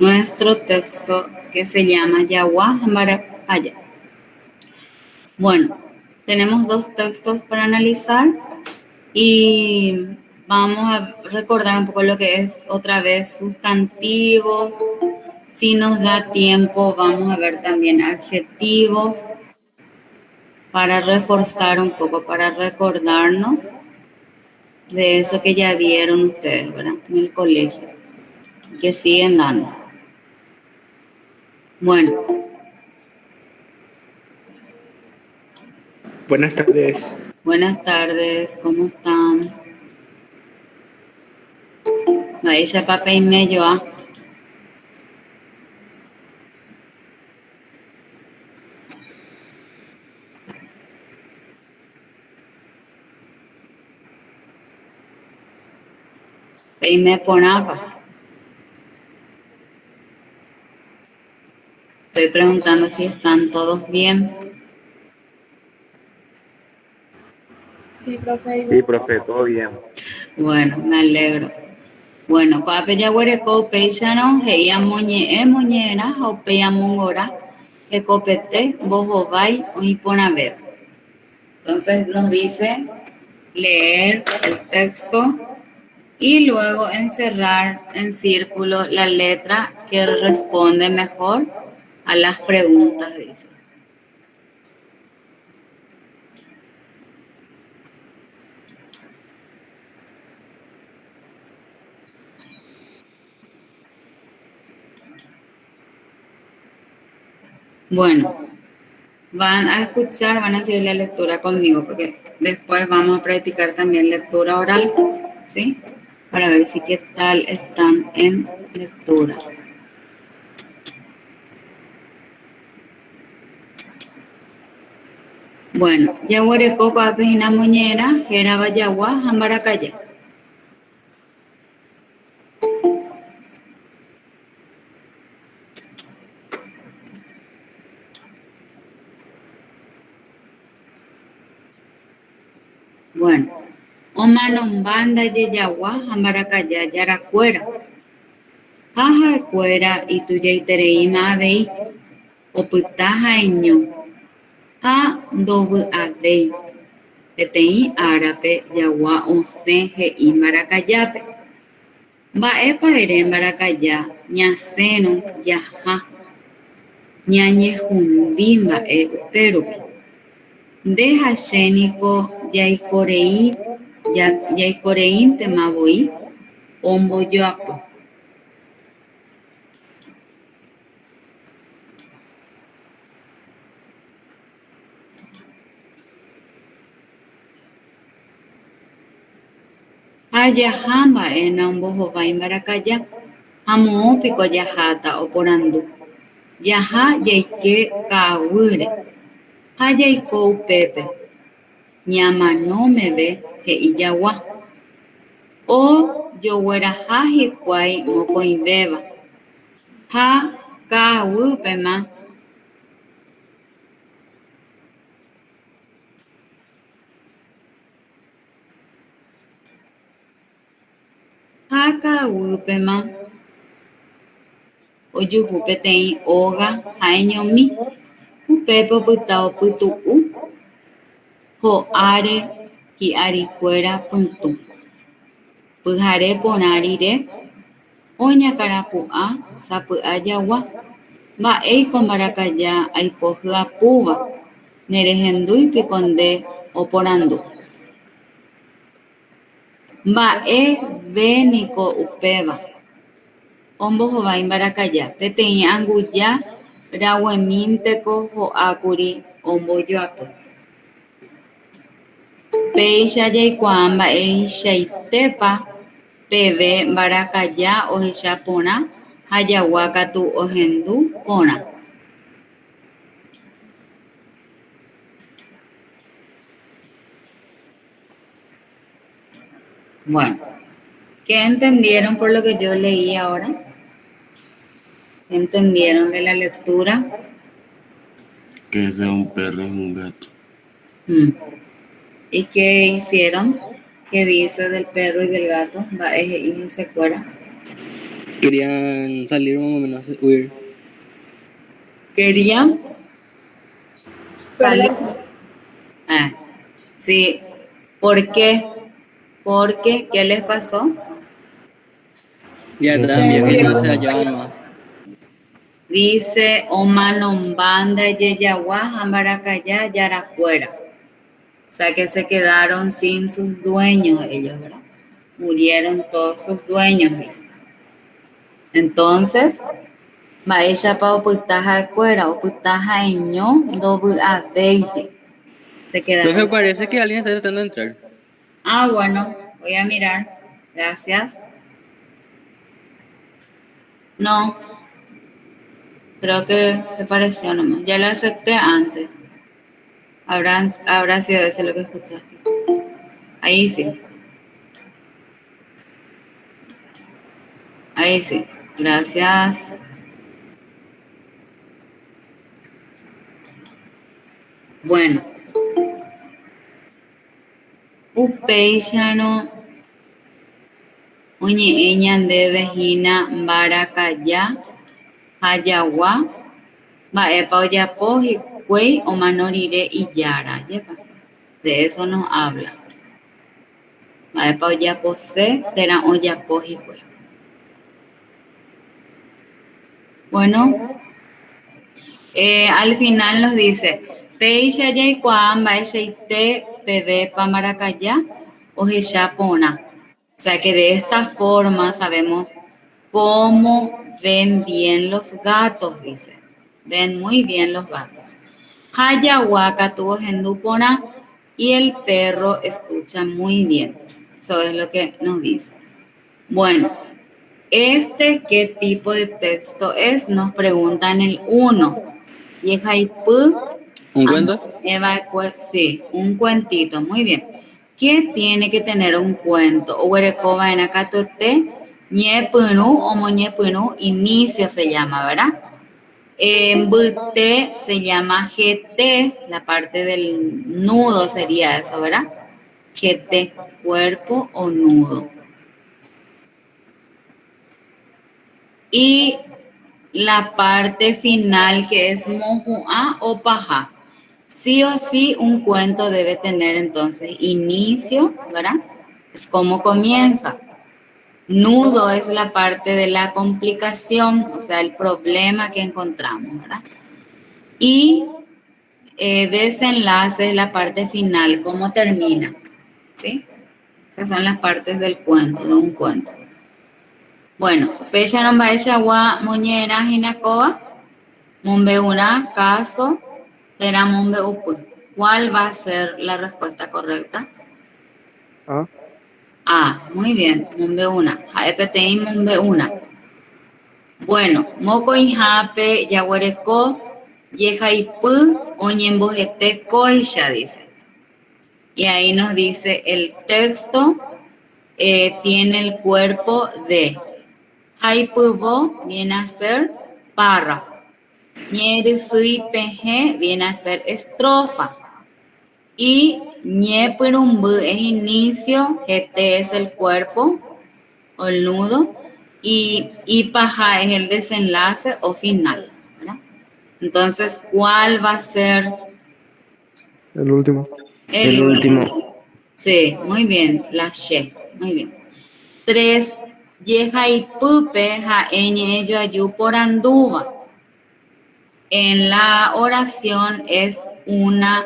nuestro texto que se llama Yaguá Hambarakaya. Bueno, tenemos dos textos para analizar y vamos a recordar un poco lo que es otra vez sustantivos. Si nos da tiempo, vamos a ver también adjetivos para reforzar un poco, para recordarnos de eso que ya vieron ustedes, ¿verdad? En el colegio, que siguen dando. Bueno. Buenas tardes. Buenas tardes, ¿cómo están? Maisha Papa y medio. Peime ponapa. Estoy preguntando si están todos bien. Sí, profe. Sí, profe, todo bien. Bueno, me alegro. Bueno, pape ya huereco peixano, heia moñera, o peia mongora, que copete, vos vai, o iponabeb. Entonces nos dice leer el texto y luego encerrar en círculo la letra que responde mejor a las preguntas, dice. Bueno, van a escuchar, van a seguir la lectura conmigo, porque después vamos a practicar también lectura oral, ¿sí? Para ver si qué tal están en lectura. Bueno, yaguareco papejina moñera, geraba yagua, jambaracaya. Bueno, omanombanda yeyagua, jambaracaya, yaracuera. Jaja cuera y tuya itereima vei, oputaja eño. Ha dobu avei. Peteĩ árape jagua osẽ he'i mbarakajápe. Mba'épa ere mbarakaja ñasẽrõ jaha ñañehũndi mba'e upérupi. Ndehachéniko jaikoreíntema voi ombojoapy. Ha jaha mba'éna ombohovái mbarakaja ha moõpiko jaháta oporandu. Jaha jaike ka'aguýre ha jaiko upépe. Ñamanómeve he'i jagua. Ojogueraha hikuái mokõivéva. Ha ka'aguýpema ojuhu peteĩ óga ha eñomi. Upépe opyta opytu'u ho'áre hi'arikuéra pytũ. Pyhare porã rire oñakãrapu'ã sapy'a jagua. Mba'éiko mbarakaja aipo hyapúva. Nerehendúipiko nde oporandu. Mba'evéniko upéva. Ombohovái mbarakaja. Peteĩ anguja raguemínteko ho'ákuri ombojoapy. Péicha jaikuaa mba'eichaitépa peve mbarakaja ohecha porã ha jagua katu ohendu porã. Bueno, ¿qué entendieron por lo que yo leí ahora? ¿Qué entendieron de la lectura? Que es de un perro y un gato. ¿Y qué hicieron? ¿Qué dice del perro y del gato? Va, y se acuerda. Querían salir más o menos, huir. Querían salir. Perderse. Ah, sí. ¿Por qué? Porque, ¿qué les pasó? Ya Que estaban se viejos y no se murieron. hallaban más. Dice Omanombanda Yeyaguá, Ambaracayá, Yaracuera. O sea que se quedaron sin sus dueños ellos, ¿verdad? Murieron todos sus dueños, dice. Entonces, Maesha pa oputaja cuera, oputaja eño, dobu aveje. Se Profe, quedaron. parece que alguien está tratando de entrar. Ah, bueno, voy a mirar. Gracias. No, creo que te pareció nomás. Ya lo acepté antes. Habrá sido eso lo que escuchaste. Ahí sí. Ahí sí. Gracias. Bueno. Upéichano oñe'ẽñande vehína mbarakaja hajagua mba'épa ojapo hikuái omano rire ijára. Jépa. De eso nos habla. Mba'épa ojapose térã ojapo hikuái. Bueno, al final nos dice, Peicha yaikuaa mba'eichaite pevépa mbarakaja ohecha porã. O sea que de esta forma sabemos cómo ven bien los gatos, dice. Ven muy bien los gatos. Hayahuaca tuvo gendupona y el perro escucha muy bien. Eso es lo que nos dice. Bueno, ¿qué tipo de texto es? Nos preguntan el 1. Yehaipú. ¿Un cuento? Sí, un cuentito, muy bien. ¿Qué tiene que tener un cuento? Uerekoba en acatote, ñepunu o moñepunu, inicio se llama, ¿verdad? En bute se llama GT, la parte del nudo sería eso, ¿verdad? GT, cuerpo o nudo. Y la parte final que es mojuá o paja. Sí o sí un cuento debe tener entonces inicio, ¿verdad? Es como comienza. Nudo es la parte de la complicación, o sea, el problema que encontramos, ¿verdad? Y desenlace es la parte final, cómo termina, ¿sí? Esas son las partes del cuento, de un cuento. Bueno, pecha no baecha wa moñera hinakoa, mombe una caso, era mombe upu. ¿Cuál va a ser la respuesta correcta? Ah, Ah, muy bien, mombe una. Jaepetei mombe una. Bueno, moko inhape yaguareco, yejaipu, oñembojete koisha, dice. Y ahí nos dice el texto tiene el cuerpo de Haipubo viene a ser párrafo. Ñerisui peje viene a ser estrofa. Y ñepurumbu es inicio, gt es el cuerpo o el nudo. Y paja es el desenlace o final, ¿verdad? Entonces, ¿cuál va a ser el último. el último? Sí, muy bien, la she, muy bien. 3. Yeja y pupe ja eñe yo ayu por anduva. En la oración es una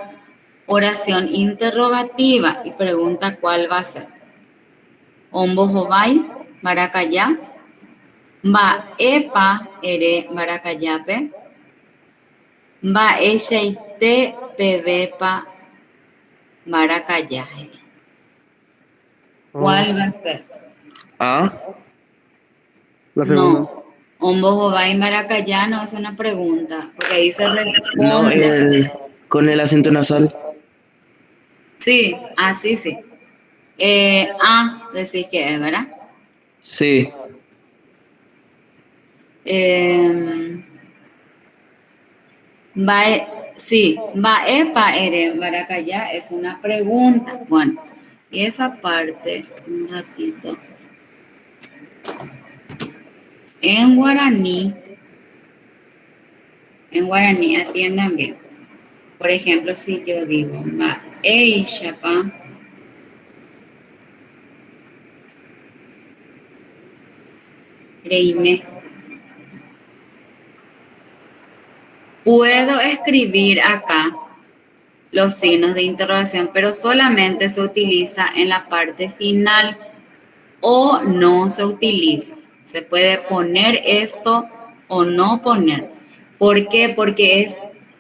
oración interrogativa y pregunta cuál va a ser. Ombo jovai, maracayá. Va epa ere maracayape. Va echeite pebepa maracayá. ¿Cuál va a ser? Ah, la segunda. No. Ombo jovai maracayá no es una pregunta, porque ahí se No, responde. con el acento nasal. Sí, sí, sí. Decís que es, ¿verdad? Sí. Sí, va epa ere maracayá es una pregunta. Bueno, y esa parte, un ratito. En guaraní, atiendan bien. Por ejemplo, si yo digo, va, Eishapa, reime, puedo escribir acá los signos de interrogación, pero solamente se utiliza en la parte final o no se utiliza. Se puede poner esto o no poner. ¿Por qué? Porque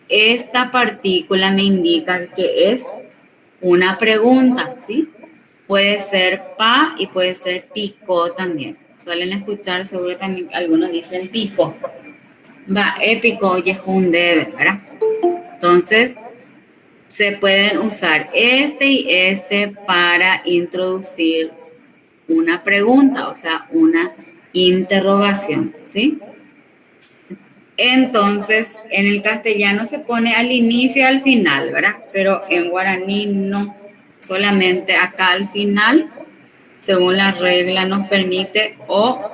esta partícula me indica que es una pregunta, ¿sí? Puede ser pa y puede ser pico también. Suelen escuchar, seguro también algunos dicen pico. Va, épico y es un debe, ¿verdad? Entonces, se pueden usar este y este para introducir una pregunta, o sea, una interrogación, ¿sí? Entonces, en el castellano se pone al inicio y al final, ¿verdad? Pero en guaraní no, solamente acá al final, según la regla nos permite, o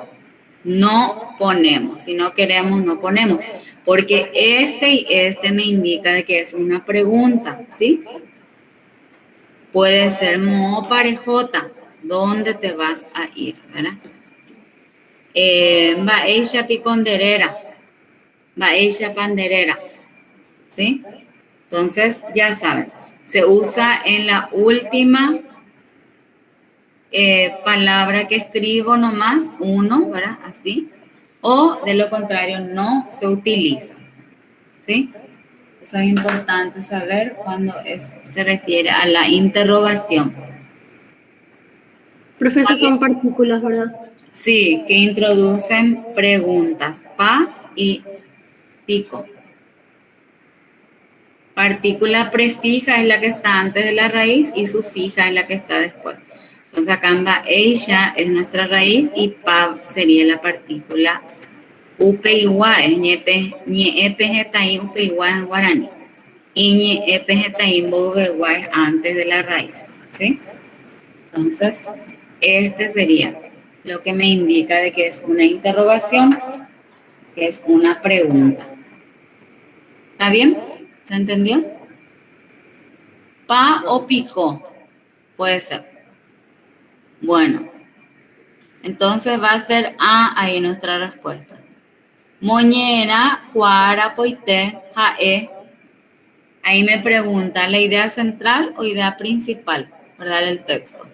no ponemos, si no queremos no ponemos, porque este y este me indica de que es una pregunta, ¿sí? Puede ser mo parejota, ¿dónde te vas a ir, verdad? Va ella piconderera, va ella panderera, ¿sí? Entonces, ya saben, se usa en la última palabra que escribo nomás, uno, ¿verdad? Así. O de lo contrario, no se utiliza, ¿sí? Eso es importante saber cuando se refiere a la interrogación. Profesor, son partículas, ¿verdad? Sí, que introducen preguntas, pa y pico. Partícula prefija es la que está antes de la raíz y sufija es la que está después. Entonces acá en va ella es nuestra raíz y pa sería la partícula upe igual, es ñepe jetaí upe igual en guaraní. Y ñepe jetaí igual es antes de la raíz, ¿sí? Entonces, este sería lo que me indica de que es una interrogación, que es una pregunta. ¿Está bien? ¿Se entendió? Pa o pico, puede ser. Bueno, entonces va a ser A ahí nuestra respuesta. Moñera, cuara, poité, jae. Ahí me pregunta la idea central o idea principal, ¿verdad? Del texto.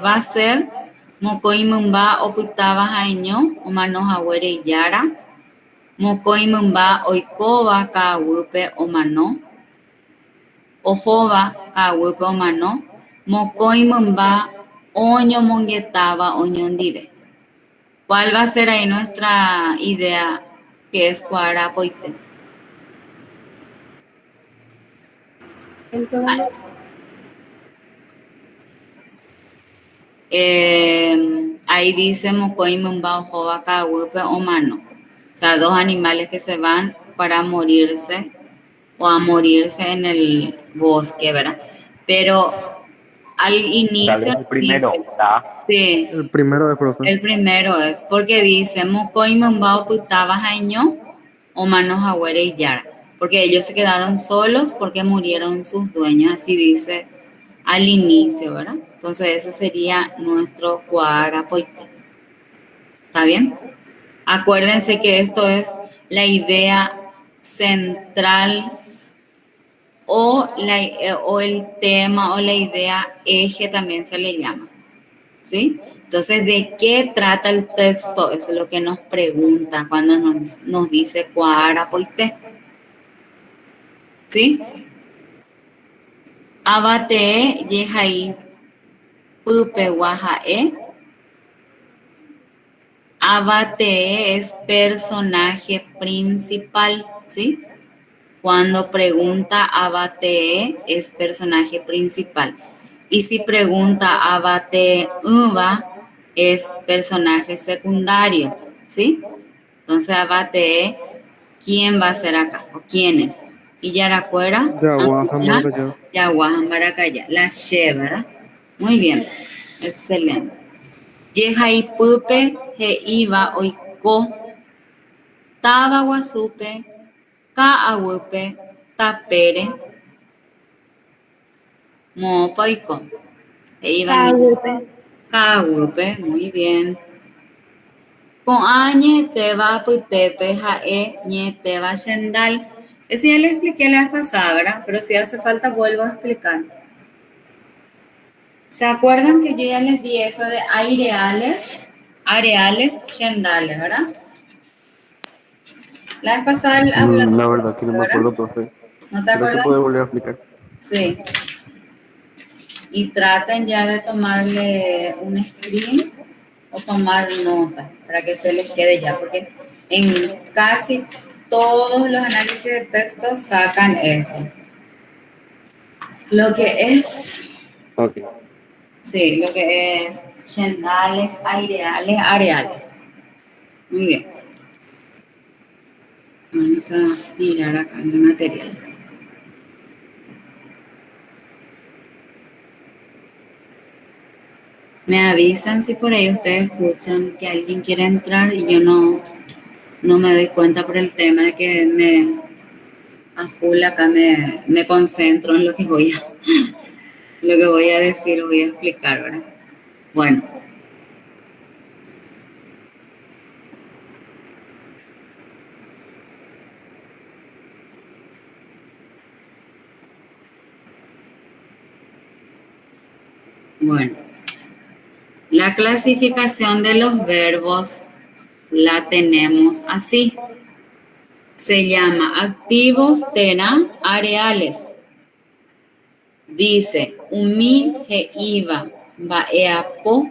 Va a ser Mokoi mumba oputaba jaeño, o mano jawere yara. Mokoi mumba oikoba kawupe o mano. Ojoba kawupe o mano. Mokoi mumba oño mongetaba oñondive. ¿Cuál va a ser ahí nuestra idea que es cuara poite? El segundo. Ahí dice Mokoi mumba ojoba kawupe o mano. O sea, dos animales que se van para morirse o a morirse en el bosque, ¿verdad? Pero al inicio Dale el primero, dice, ¿está? sí, El primero de profe. el primero es porque dice Mokoi mumba oputaba jaeño o mano jawere y yara, porque ellos se quedaron solos porque murieron sus dueños, así dice al inicio, ¿verdad? Entonces ese sería nuestro cuarapoite. ¿Está bien? Acuérdense que esto es la idea central o el tema o la idea eje también se le llama, ¿sí? Entonces, ¿de qué trata el texto? Eso es lo que nos pregunta cuando nos dice cuarapoite, ¿sí? Abate yehai pupe guajae. Abate es personaje principal, ¿sí? Cuando pregunta Abate es personaje principal. Y si pregunta Abate uva es personaje secundario, ¿sí? Entonces Abate, ¿quién va a ser acá? ¿O quién es? Y Yaracuera, Yaguaja, Maracaya, la She, ¿verdad? Muy bien, excelente. Jehaipype he'íva oiko táva guasúpe ka'aguýpe tapére moõpa oiko. He'íva ka'aguýpe, muy bien. Ko'ã ñe'ẽtéva apytépe ha'e ñe'ẽtéva chendal. Eso ya le expliqué la vez pasada, ¿verdad? Pero si hace falta vuelvo a explicar. ¿Se acuerdan que yo ya les di eso de areales, chendales, ¿verdad? La vez pasada hablamos. La verdad que no me ¿verdad? acuerdo, profe. ¿No te ¿Será que acuerdas? puede volver a explicar? Sí. Y traten ya de tomarle un screen o tomar nota para que se les quede ya, porque en casi todos los análisis de texto sacan esto. Lo que es, Ok. sí, lo que es chendales, aireales, areales. Muy bien. Vamos a mirar acá en el material. Me avisan si por ahí ustedes escuchan que alguien quiere entrar y yo no me doy cuenta por el tema de que a full acá me concentro en lo que voy a decir, voy a explicar, ¿verdad? Bueno. Bueno. La clasificación de los verbos la tenemos así. Se llama activos tena areales. Dice, umi he iba, va eapo,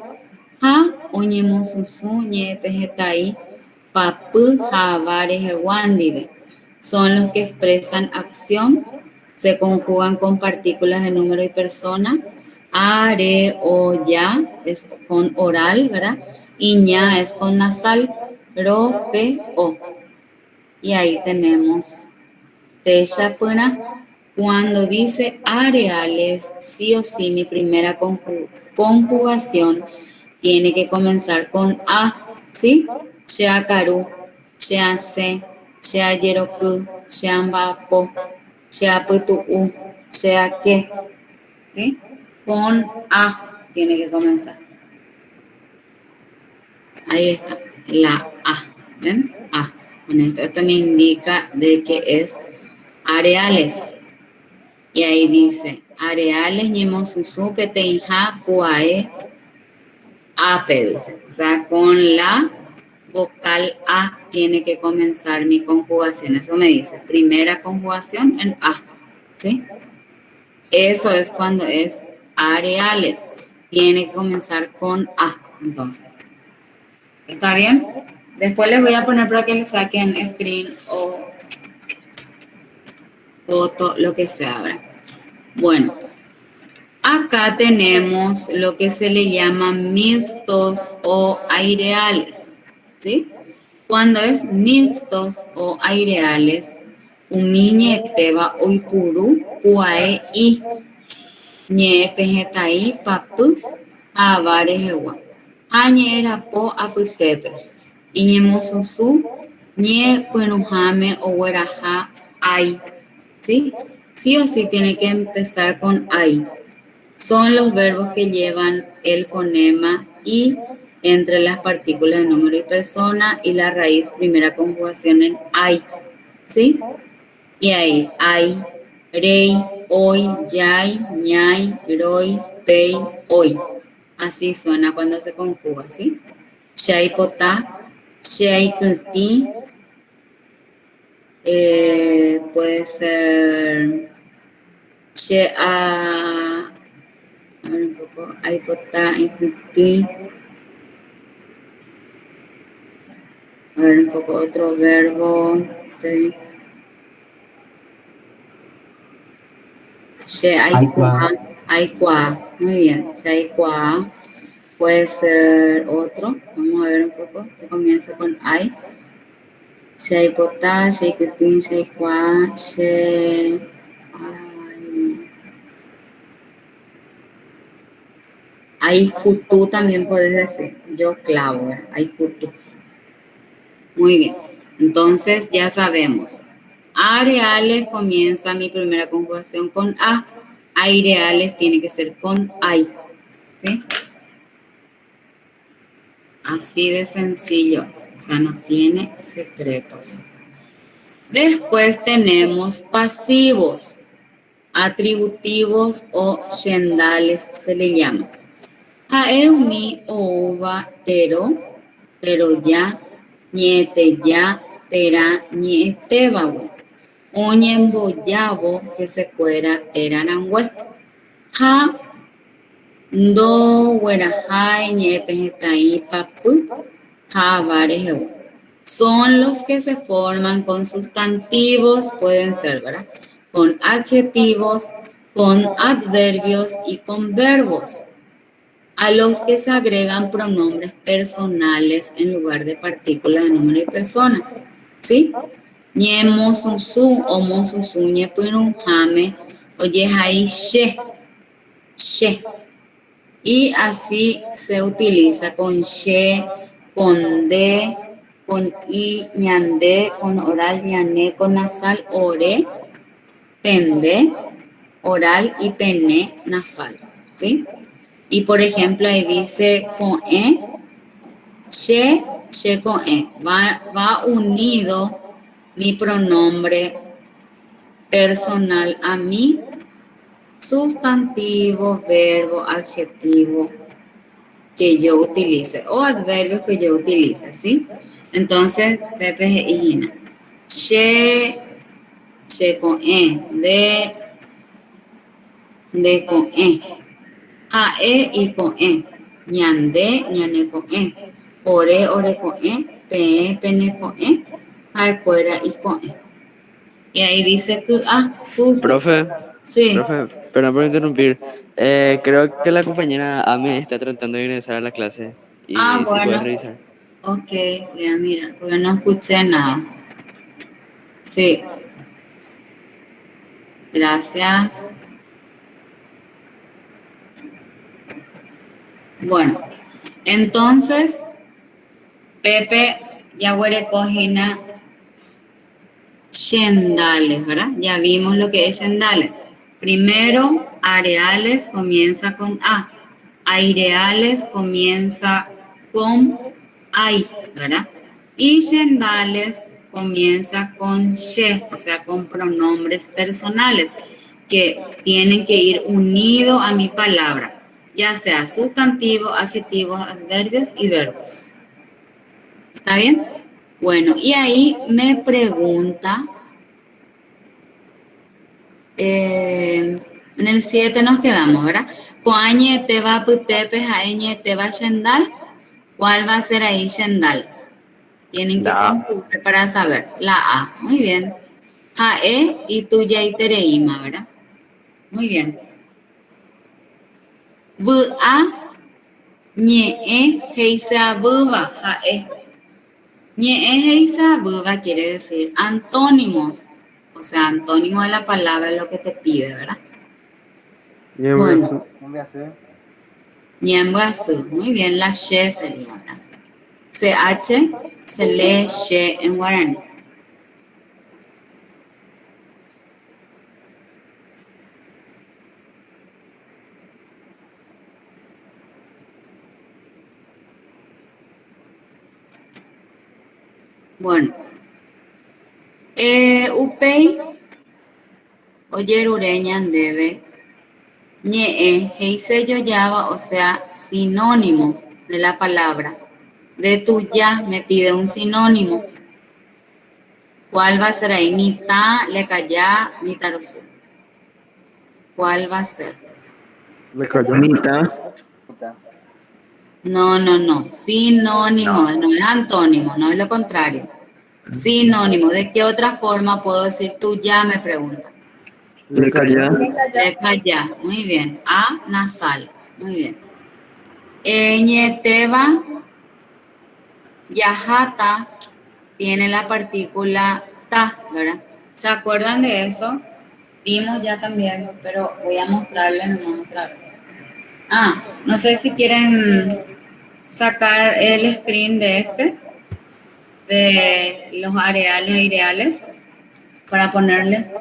ha oñemosusu ñe pejetai, papu ha vare hewandive. Son los que expresan acción, se conjugan con partículas de número y persona. Are o ya es con oral, ¿verdad? Y ña es con nasal, ro, pe, o. Y ahí tenemos Tesha Puna. Cuando dice areales, sí o sí, mi primera conjugación tiene que comenzar con a, ¿sí? Shea karu, shea se, shea yeroku, shea mbapo, shea putu'u, shea que, ¿sí? Con a tiene que comenzar. Ahí está, la a, ¿ven? A. Con esto me indica de que es areales. Y ahí dice, areales ñemosusu peteinja puae ape, dice. O sea, con la vocal a tiene que comenzar mi conjugación. Eso me dice, primera conjugación en a, ¿sí? Eso es cuando es areales. Tiene que comenzar con a, entonces. ¿Está bien? Después les voy a poner para que le saquen screen o foto, lo que sea ahora. Bueno, acá tenemos lo que se le llama mixtos o aireales, ¿sí? Cuando es mixtos o aireales, umiñe teba oipuru uae y ñe pejetai papu avare hewa. Añe erapo apytépe. Iñemosusu ñe pyrũhame ogueraha ai. ¿Sí? Sí o sí tiene que empezar con ai. Son los verbos que llevan el fonema y entre las partículas de número y persona y la raíz primera conjugación en ai. ¿Sí? Y ahí, ai, rei, hoy, yai, ñai, roi, pei, hoy. Así suena cuando se conjuga, ¿sí? Shai potá, shai kuti, puede ser a ver un poco, ai potá, kuti. A ver un poco otro verbo. Okay. Aikwa. Muy bien. Aikwa. Puede ser otro. Vamos a ver un poco. Que comienza con ai. Shaipotá, shaikutin, shaikwa, Aikutú también puedes decir. Yo clavo, ¿verdad? Aikutú. Muy bien. Entonces ya sabemos. A reales comienza mi primera conjugación con A. Aireales tiene que ser con ay. ¿Sí? Así de sencillos. O sea, no tiene secretos. Después tenemos pasivos, atributivos o shendales se le llama. Haeumi o uva tero, pero ya, ñete ya, tera, ñetebago. Oñemboyabo que se cuera teranangüe. Ha, do, huerajai, ñepejetai, papu, ha, varejehu. Son los que se forman con sustantivos, pueden ser, ¿verdad? Con adjetivos, con adverbios y con verbos, a los que se agregan pronombres personales en lugar de partículas de número y persona. ¿Sí? Ñe mosusu o mosusu ñe pirunjame o yehai she, she. Y así se utiliza con she, con de, con i, ñande, con oral, ñané, con nasal, ore, pende, oral y pene, nasal. ¿Sí? Y por ejemplo, ahí dice con e, she con e. Va unido mi pronombre personal a mi sustantivo, verbo, adjetivo que yo utilice o adverbios que yo utilice, ¿sí? Entonces, Pepe y Gina. She con e, de con e. Jae y con e. Ñande, ñane con e. Ore con e. Pene con e. Jaecuera y con e. Y ahí dice que, Susi. Profe, Sí. profe, perdón por interrumpir. Creo que la compañera Ame está tratando de ingresar a la clase. Y si puedes Bueno. revisar. Ok, voy a mirar, porque no escuché nada. Sí. Gracias. Bueno, entonces, Pepe, ya huele cojina shendales, ¿verdad? Ya vimos lo que es shendales. Primero, areales comienza con A. Aireales comienza con ay, ¿verdad? Y shendales comienza con she, o sea, con pronombres personales que tienen que ir unidos a mi palabra, ya sea sustantivo, adjetivos, adverbios y verbos. ¿Está bien? Bueno, y ahí me pregunta, en el 7 nos quedamos, ¿verdad? Coañe te va putepe, jaeñe te va shendal. ¿Cuál va a ser ahí shendal? Tienen que concluir para saber. La A. Muy bien. Jae y tuya y tereima, ¿verdad? Muy bien. Bu-a, ñe-e, heisa buba, jae. Ñe-e, heisa buba quiere decir antónimos. O sea, antónimo de la palabra es lo que te pide, ¿verdad? Bueno. Ñembasu. Muy bien, la she sería, ¿verdad? CH se lee she en guaraní. Bueno, upei oyerureña debe ñe heise yoyaba, o sea, sinónimo de la palabra. De tu ya me pide un sinónimo. ¿Cuál va a ser ahí? Mitad, le calla, mitarosu. ¿Cuál va a ser? Le cayó. Mitad. No. Sinónimo, no es antónimo, no es lo contrario. Sinónimo. ¿De qué otra forma puedo decir tú ya? Me pregunta. Le calla. Le calla. Muy bien. A, nasal. Muy bien. Ñeteba, yajata, tiene la partícula ta, ¿verdad? ¿Se acuerdan de eso? Vimos ya también, pero voy a mostrarles nomás otra vez. No sé si quieren sacar el screen de los areales e ideales, para ponerles.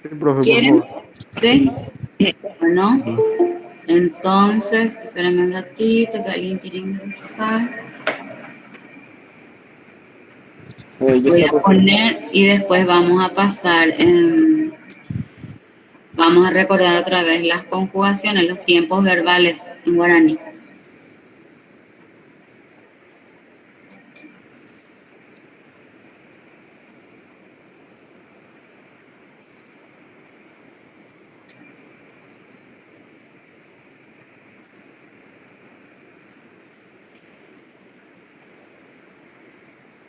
Sí, profe, por ¿Quieren? favor. ¿Sí? Bueno, entonces, espérenme un ratito que alguien quiere ingresar. Ya Voy está, a profe. poner y después vamos a pasar, vamos a recordar otra vez las conjugaciones, los tiempos verbales en guaraní.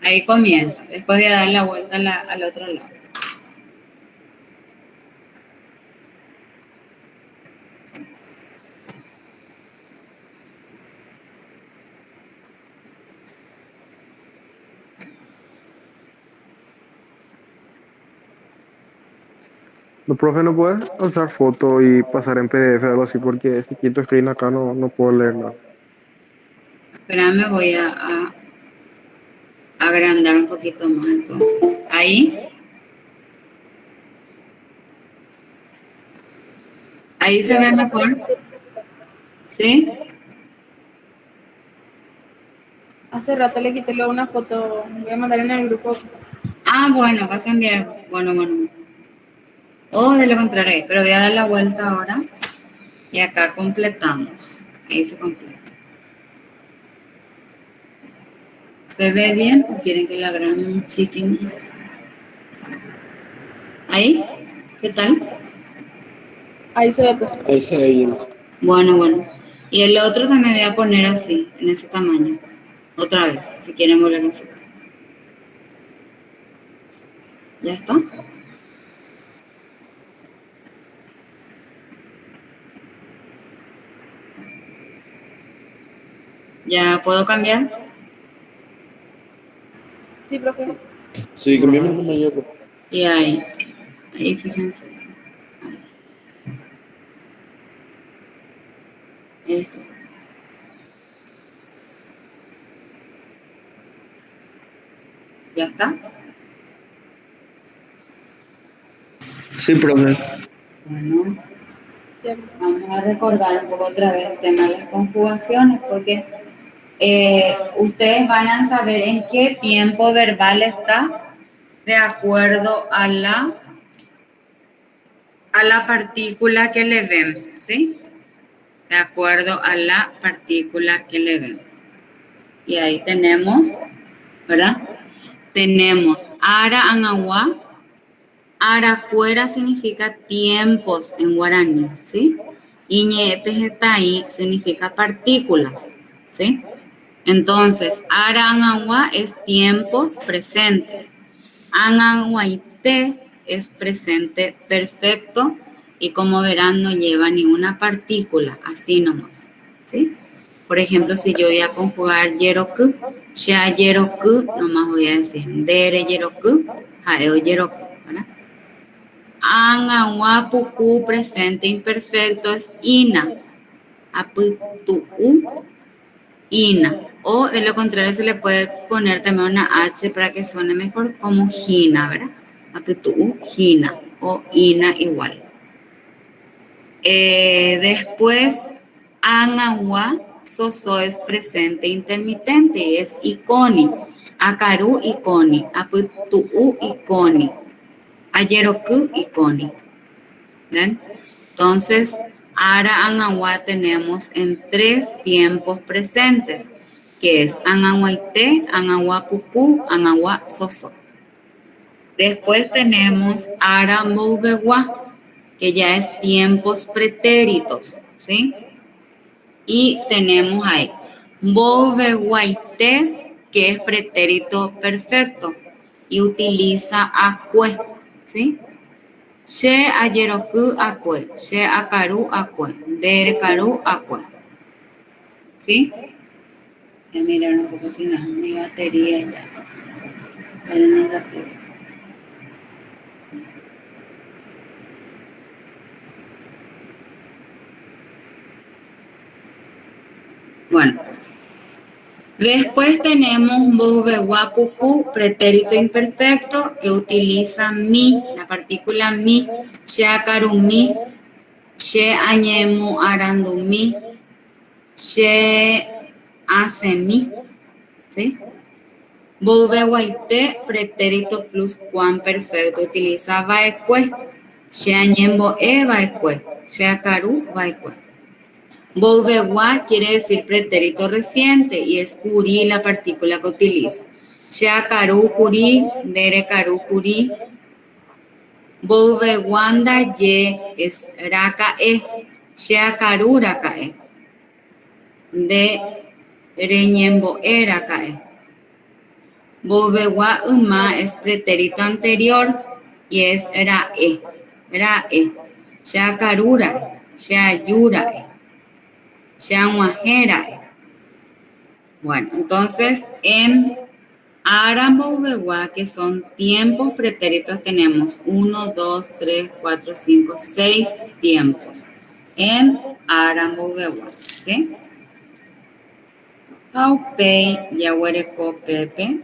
Ahí comienza. Después voy a dar la vuelta al otro lado. No, profe, no puedes usar foto y pasar en PDF o algo así, porque si quito screen acá no puedo leer nada. Espérame, voy a agrandar un poquito más entonces. Ahí Sí, se ve hace rato mejor. ¿Sí? le quité luego una foto. Voy a mandar en el grupo. Bueno, vas a enviar. Bueno. O de lo contrario, pero voy a dar la vuelta ahora. Y acá completamos. Ahí se completa. ¿Se ve bien o quieren que la agrande un chiquín más? ¿Ahí? ¿Qué tal? Ahí se ve, pues. Ahí se ve bien. Bueno. Y el otro también voy a poner así, en ese tamaño. Otra vez, si quieren volver a sacar. ¿Ya está? ¿Ya puedo cambiar? Sí, profe. Sí, cambiamos la mañana. Y ahí fíjense. Ahí está. ¿Ya está? Sí, profe. Bueno, Ya. vamos a recordar un poco otra vez el tema de las conjugaciones, porque ustedes van a saber en qué tiempo verbal está de acuerdo a la partícula que le ven, ¿sí? De acuerdo a la partícula que le ven. Y ahí tenemos, ¿verdad? Tenemos ara anahuá. Aracuera significa tiempos en guaraní, ¿sí? Iñepejetai significa partículas, ¿sí? Entonces, aranagua es tiempos presentes. Anahuaité es presente perfecto y como verán no lleva ninguna partícula, así nomás, ¿sí? Por ejemplo, si yo voy a conjugar yeroku, shea yeroku, nomás voy a decir dere yeroku, jaeo yeroku, ¿verdad? Anahuapuku presente imperfecto es ina, aputuu, ina. O de lo contrario se le puede poner también una H para que suene mejor como gina, ¿verdad? Aputuu, gina o ina igual. Después, anahuá, soso es presente intermitente y es iconi. Akaru, iconi. Aputuu, iconi. Ayeroku, iconi. ¿Ven? Entonces, ara anahuá tenemos en 3 tiempos presentes, que es anahuaité, anahuá pupú, anahuá soso. Después tenemos ara mouveguá, que ya es tiempos pretéritos, ¿sí? Y tenemos ahí mouveguaité, que es pretérito perfecto y utiliza acue, ¿sí? She ayeroku akue, she akaru akue, dere karu akue. ¿Sí? Voy a mirar un poco si no, mi batería ya. Esperen un ratito. Bueno, después tenemos Boveguapuku, pretérito imperfecto, que utiliza mi, la partícula mi, sheakarumi, she añemu arandumi, she asemi, ¿sí? Boveguaite, pretérito pluscuamperfecto, utiliza vaekue, she añembo vaekue, sheakaru vaekue. Bovewa quiere decir pretérito reciente y es kuri la partícula que utiliza. Sheakaru kuri, derekaru kuri. Bovewanda ye es rakae, sheakaru rakae. De reñembo rakae. Bovewa uma es pretérito anterior y es rae, rae. Sheakaru rae, sheayurae. Bueno, entonces en Arambovewa, que son tiempos pretéritos, tenemos 1, 2, 3, 4, 5, 6 tiempos en Arambovewa, ¿sí? Paupei, Yahuereco, Pepe.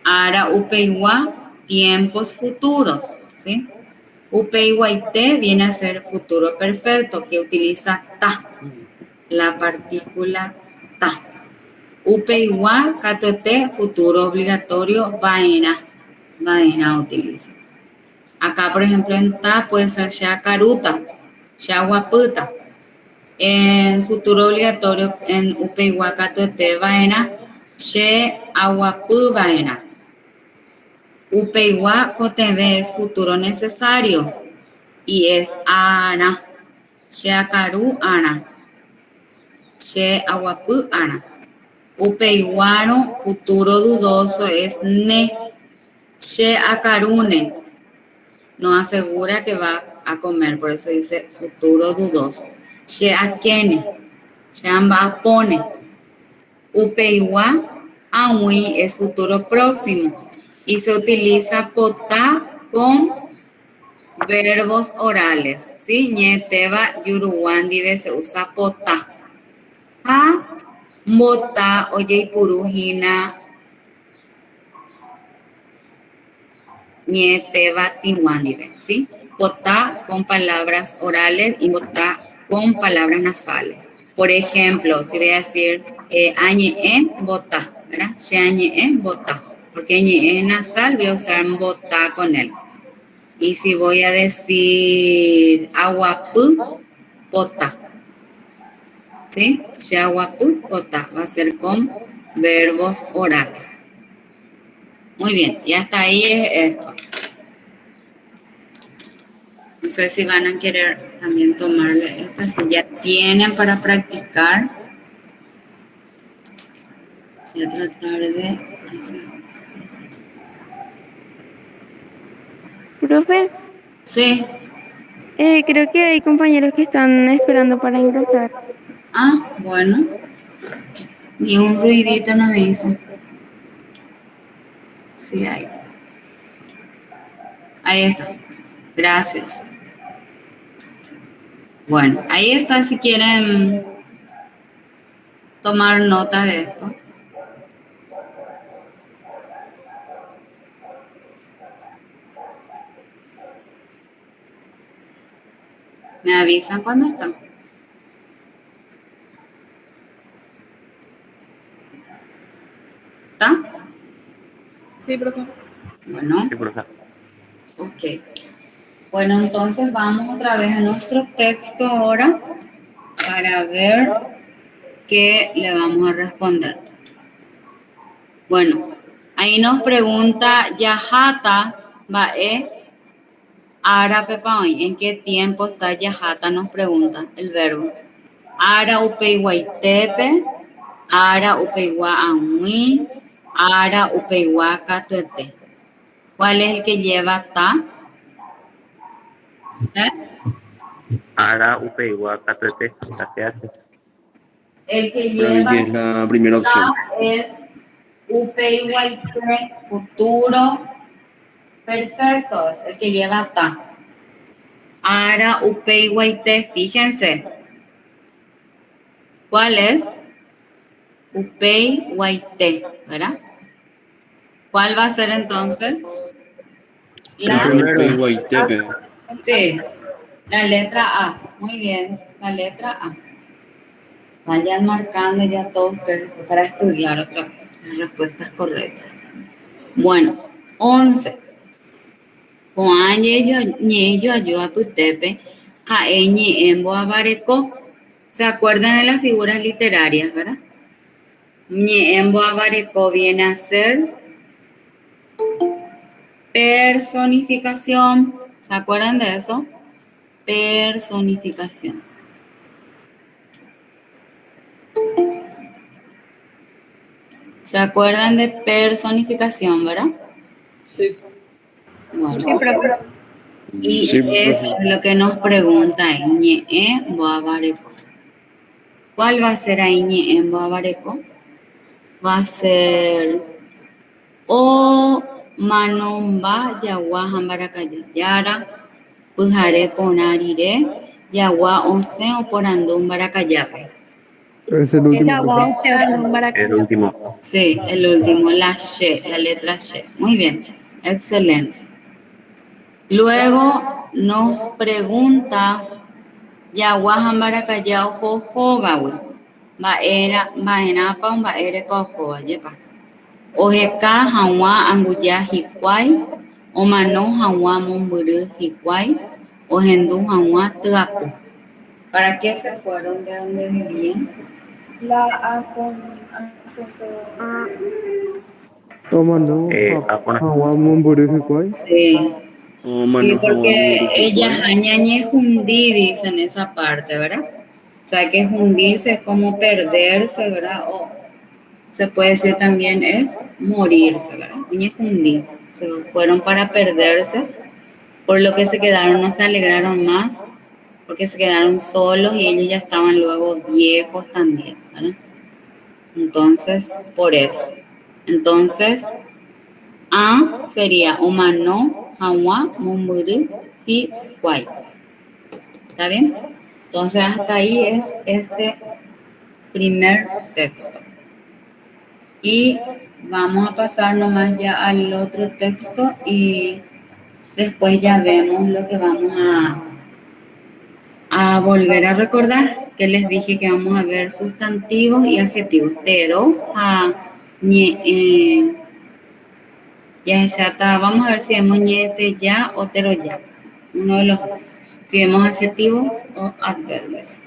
Ara Upeiwa, tiempos futuros, ¿sí? Upeiwaite viene a ser futuro perfecto, que utiliza ta, la partícula ta. Upeiwa, katote, futuro obligatorio, vaina, vaina utiliza. Acá, por ejemplo, en ta puede ser shakaruta, shawaputa. En futuro obligatorio, en upeiwa, katote, vaina, she awapu vaina. Upeiwa koteve es futuro necesario y es ana. Sheakaru ana. She awapu ana. Upeiwano, futuro dudoso, es ne. She akarune. No asegura que va a comer, por eso dice futuro dudoso. She akene. She amba pone. Upeiwa, aui es futuro próximo. Y se utiliza potá con verbos orales, ¿sí? Ñeteba, yuruwandive se usa potá. Ha, mota, oye, purujina, ñeteba, tiwandive, ¿sí? Potá con palabras orales y potá con palabras nasales. Por ejemplo, si voy a decir añe botá, ¿verdad? Se añe botá. Porque ñe es nasal, voy a usar botá con él. Y si voy a decir aguapú, botá. ¿Sí? Se aguapú, botá. Va a ser con verbos orales. Muy bien, y hasta ahí es esto. No sé si van a querer también tomarle esta, si ya tienen para practicar. Voy a tratar de hacer. Profe, Sí. creo que hay compañeros que están esperando para ingresar. Ah, bueno. Ni un ruidito no me hizo. Sí, hay. Ahí está. Gracias. Bueno, ahí está si quieren tomar nota de esto. ¿Me avisan cuando están? ¿Está? Sí, profe. Bueno. Sí, profe. Ok. Bueno, entonces vamos otra vez a nuestro texto ahora para ver qué le vamos a responder. Bueno, ahí nos pregunta Yahata Bae Ara Pepaoy. ¿En qué tiempo está Yahata? Nos pregunta el verbo. Ara Upeiwaitepe, Ara Upeiwa Amui, Ara Upeiwa Katuete. ¿Cuál es el que lleva ta? Ara, Upeiwa, KTT, KTH. El que Para mí lleva que es la primera opción. es upeiwaite, futuro perfecto, es el que lleva ta. Ara upeiwaite, fíjense. ¿Cuál es? Upei Waite, ¿verdad? ¿Cuál va a ser entonces? El primero. Upe Guaitepe. Sí, la letra A. Muy bien, la letra A. Vayan marcando ya todos ustedes para estudiar otra vez las respuestas correctas. Bueno, 11. Juan Ñeyo ayuda a Tutepe, Jaeñi Embo Abareco. ¿Se acuerdan de las figuras literarias, verdad? Ñeembo Abareco viene a ser personificación. ¿Se acuerdan de eso? Personificación. ¿Se acuerdan de personificación, verdad? Sí. Bueno, Sí, profe. y Sí, eso profe. es lo que nos pregunta ahí, Ñeembo Abareco. ¿Cuál va a ser ahí Ñeembo Abareco? Va a ser O Manomba Yawa Hambarakaya Yara Pujare Ponarire Yawa Once o Porandum Barakayape. Es el último. Ya, profe. wow, se va a para El último. Sí, el último, la she, la letra she. Muy bien, excelente. Luego nos pregunta Yawa Hambarakaya Jojogawi. Baenapa un baere pa ojoa, yepa. Ojeka hawa anguya hikwai, o mano hawa mumburu hikwai, o hendú hawa tuapu. ¿Para qué se fueron de donde vivían? La A con acento. Tomando Apona. agua mumburu cuál. Sí, Oh, sí, mano, porque Hawa Mumburuji, ella ¿cuál? hañañe hundí, dice en esa parte, ¿verdad? O sea que hundirse es como perderse, ¿verdad? O se puede decir también es morirse, ¿verdad? Ñe hundí, se fueron para perderse, por lo que se quedaron, no se alegraron más, porque se quedaron solos y ellos ya estaban luego viejos también, ¿verdad? Entonces, por eso. Entonces, A sería Omano, Hawa, Mumburu y Guay. ¿Está bien? Entonces, hasta ahí es este primer texto. Y vamos a pasar nomás ya al otro texto y después ya vemos lo que vamos a volver a recordar, que les dije que vamos a ver sustantivos y adjetivos. Pero, ya está. Vamos a ver si vemos ñete ya o tero ya. Uno de los dos. Si vemos adjetivos o adverbios.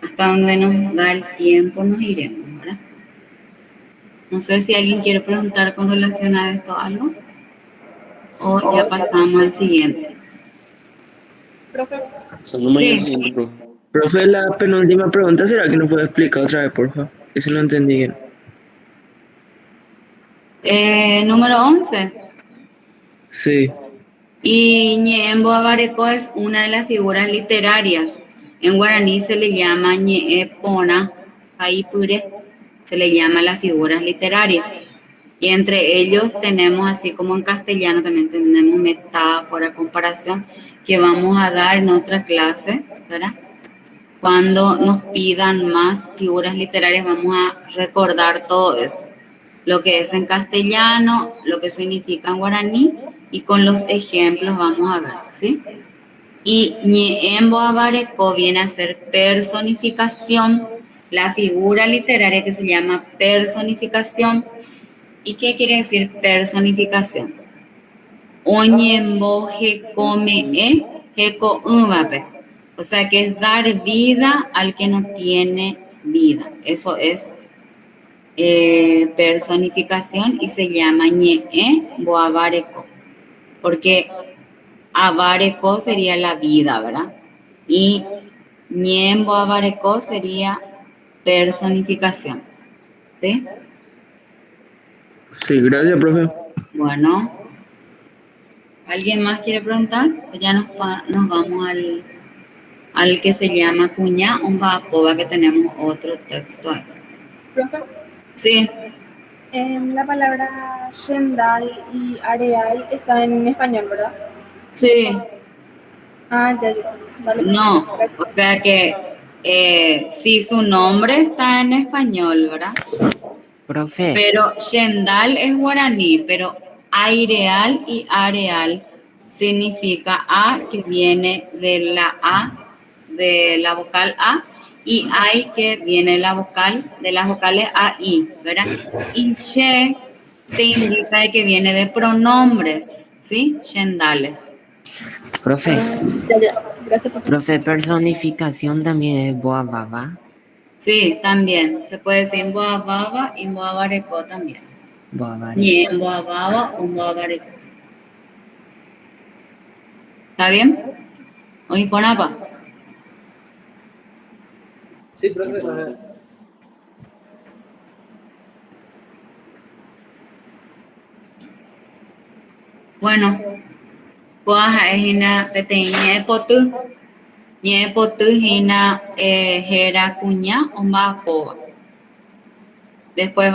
Hasta donde nos da el tiempo nos iremos, ¿verdad? No sé si alguien quiere preguntar con relación a esto algo. O ya pasamos al siguiente. Profe, Pasando mañana al Sí. siguiente, profe. Profe, la penúltima pregunta, ¿será que nos puede explicar otra vez, por favor? Eso no entendí bien. Número 11. Sí. Y Ñeembo Abareco es una de las figuras literarias. En guaraní se le llama Ñeepona, Haipure, se le llama las figuras literarias. Y entre ellos tenemos, así como en castellano, también tenemos metáfora, comparación, que vamos a dar en otra clase, ¿verdad? Cuando nos pidan más figuras literarias, vamos a recordar todo eso. Lo que es en castellano, lo que significa en guaraní, y con los ejemplos vamos a ver, ¿sí? Y Ñeembo Abareco viene a ser personificación, la figura literaria que se llama personificación. ¿Y qué quiere decir personificación? Oñembo Jecome Jeco Uvape. O sea que es dar vida al que no tiene vida. Eso es personificación y se llama Ñeembo Abareco. Porque Abareco sería la vida, ¿verdad? Y Ñeembo Abareco sería personificación. ¿Sí? Sí, gracias, profe. Bueno, ¿alguien más quiere preguntar? Ya nos vamos al que se llama Cuña Umbapoba, que tenemos otro texto ahí. profe, Sí, la palabra Shendai y Areal está en español, ¿verdad? sí, Ah, ya, ya. Vale, no, gracias. o sea que Sí, su nombre está en español, ¿verdad? Profe, Pero Shendal es guaraní, pero aireal y areal significa A que viene de la A, de la vocal A, y ay que viene de las vocales A, I, ¿verdad? Y she te indica que viene de pronombres, ¿sí? Shendales. profe, Ya. Gracias, profe. profe, personificación también es boa baba. Sí, también. Se puede decir en boa baba y en boa bareco también. Boa baba. Ni en boa baba o en boa bareco. ¿Está bien? Oye, pon apa. Sí, profe. Bueno, pues es una peteña potu. Ñe potu hina jera cuña o mapoa. Después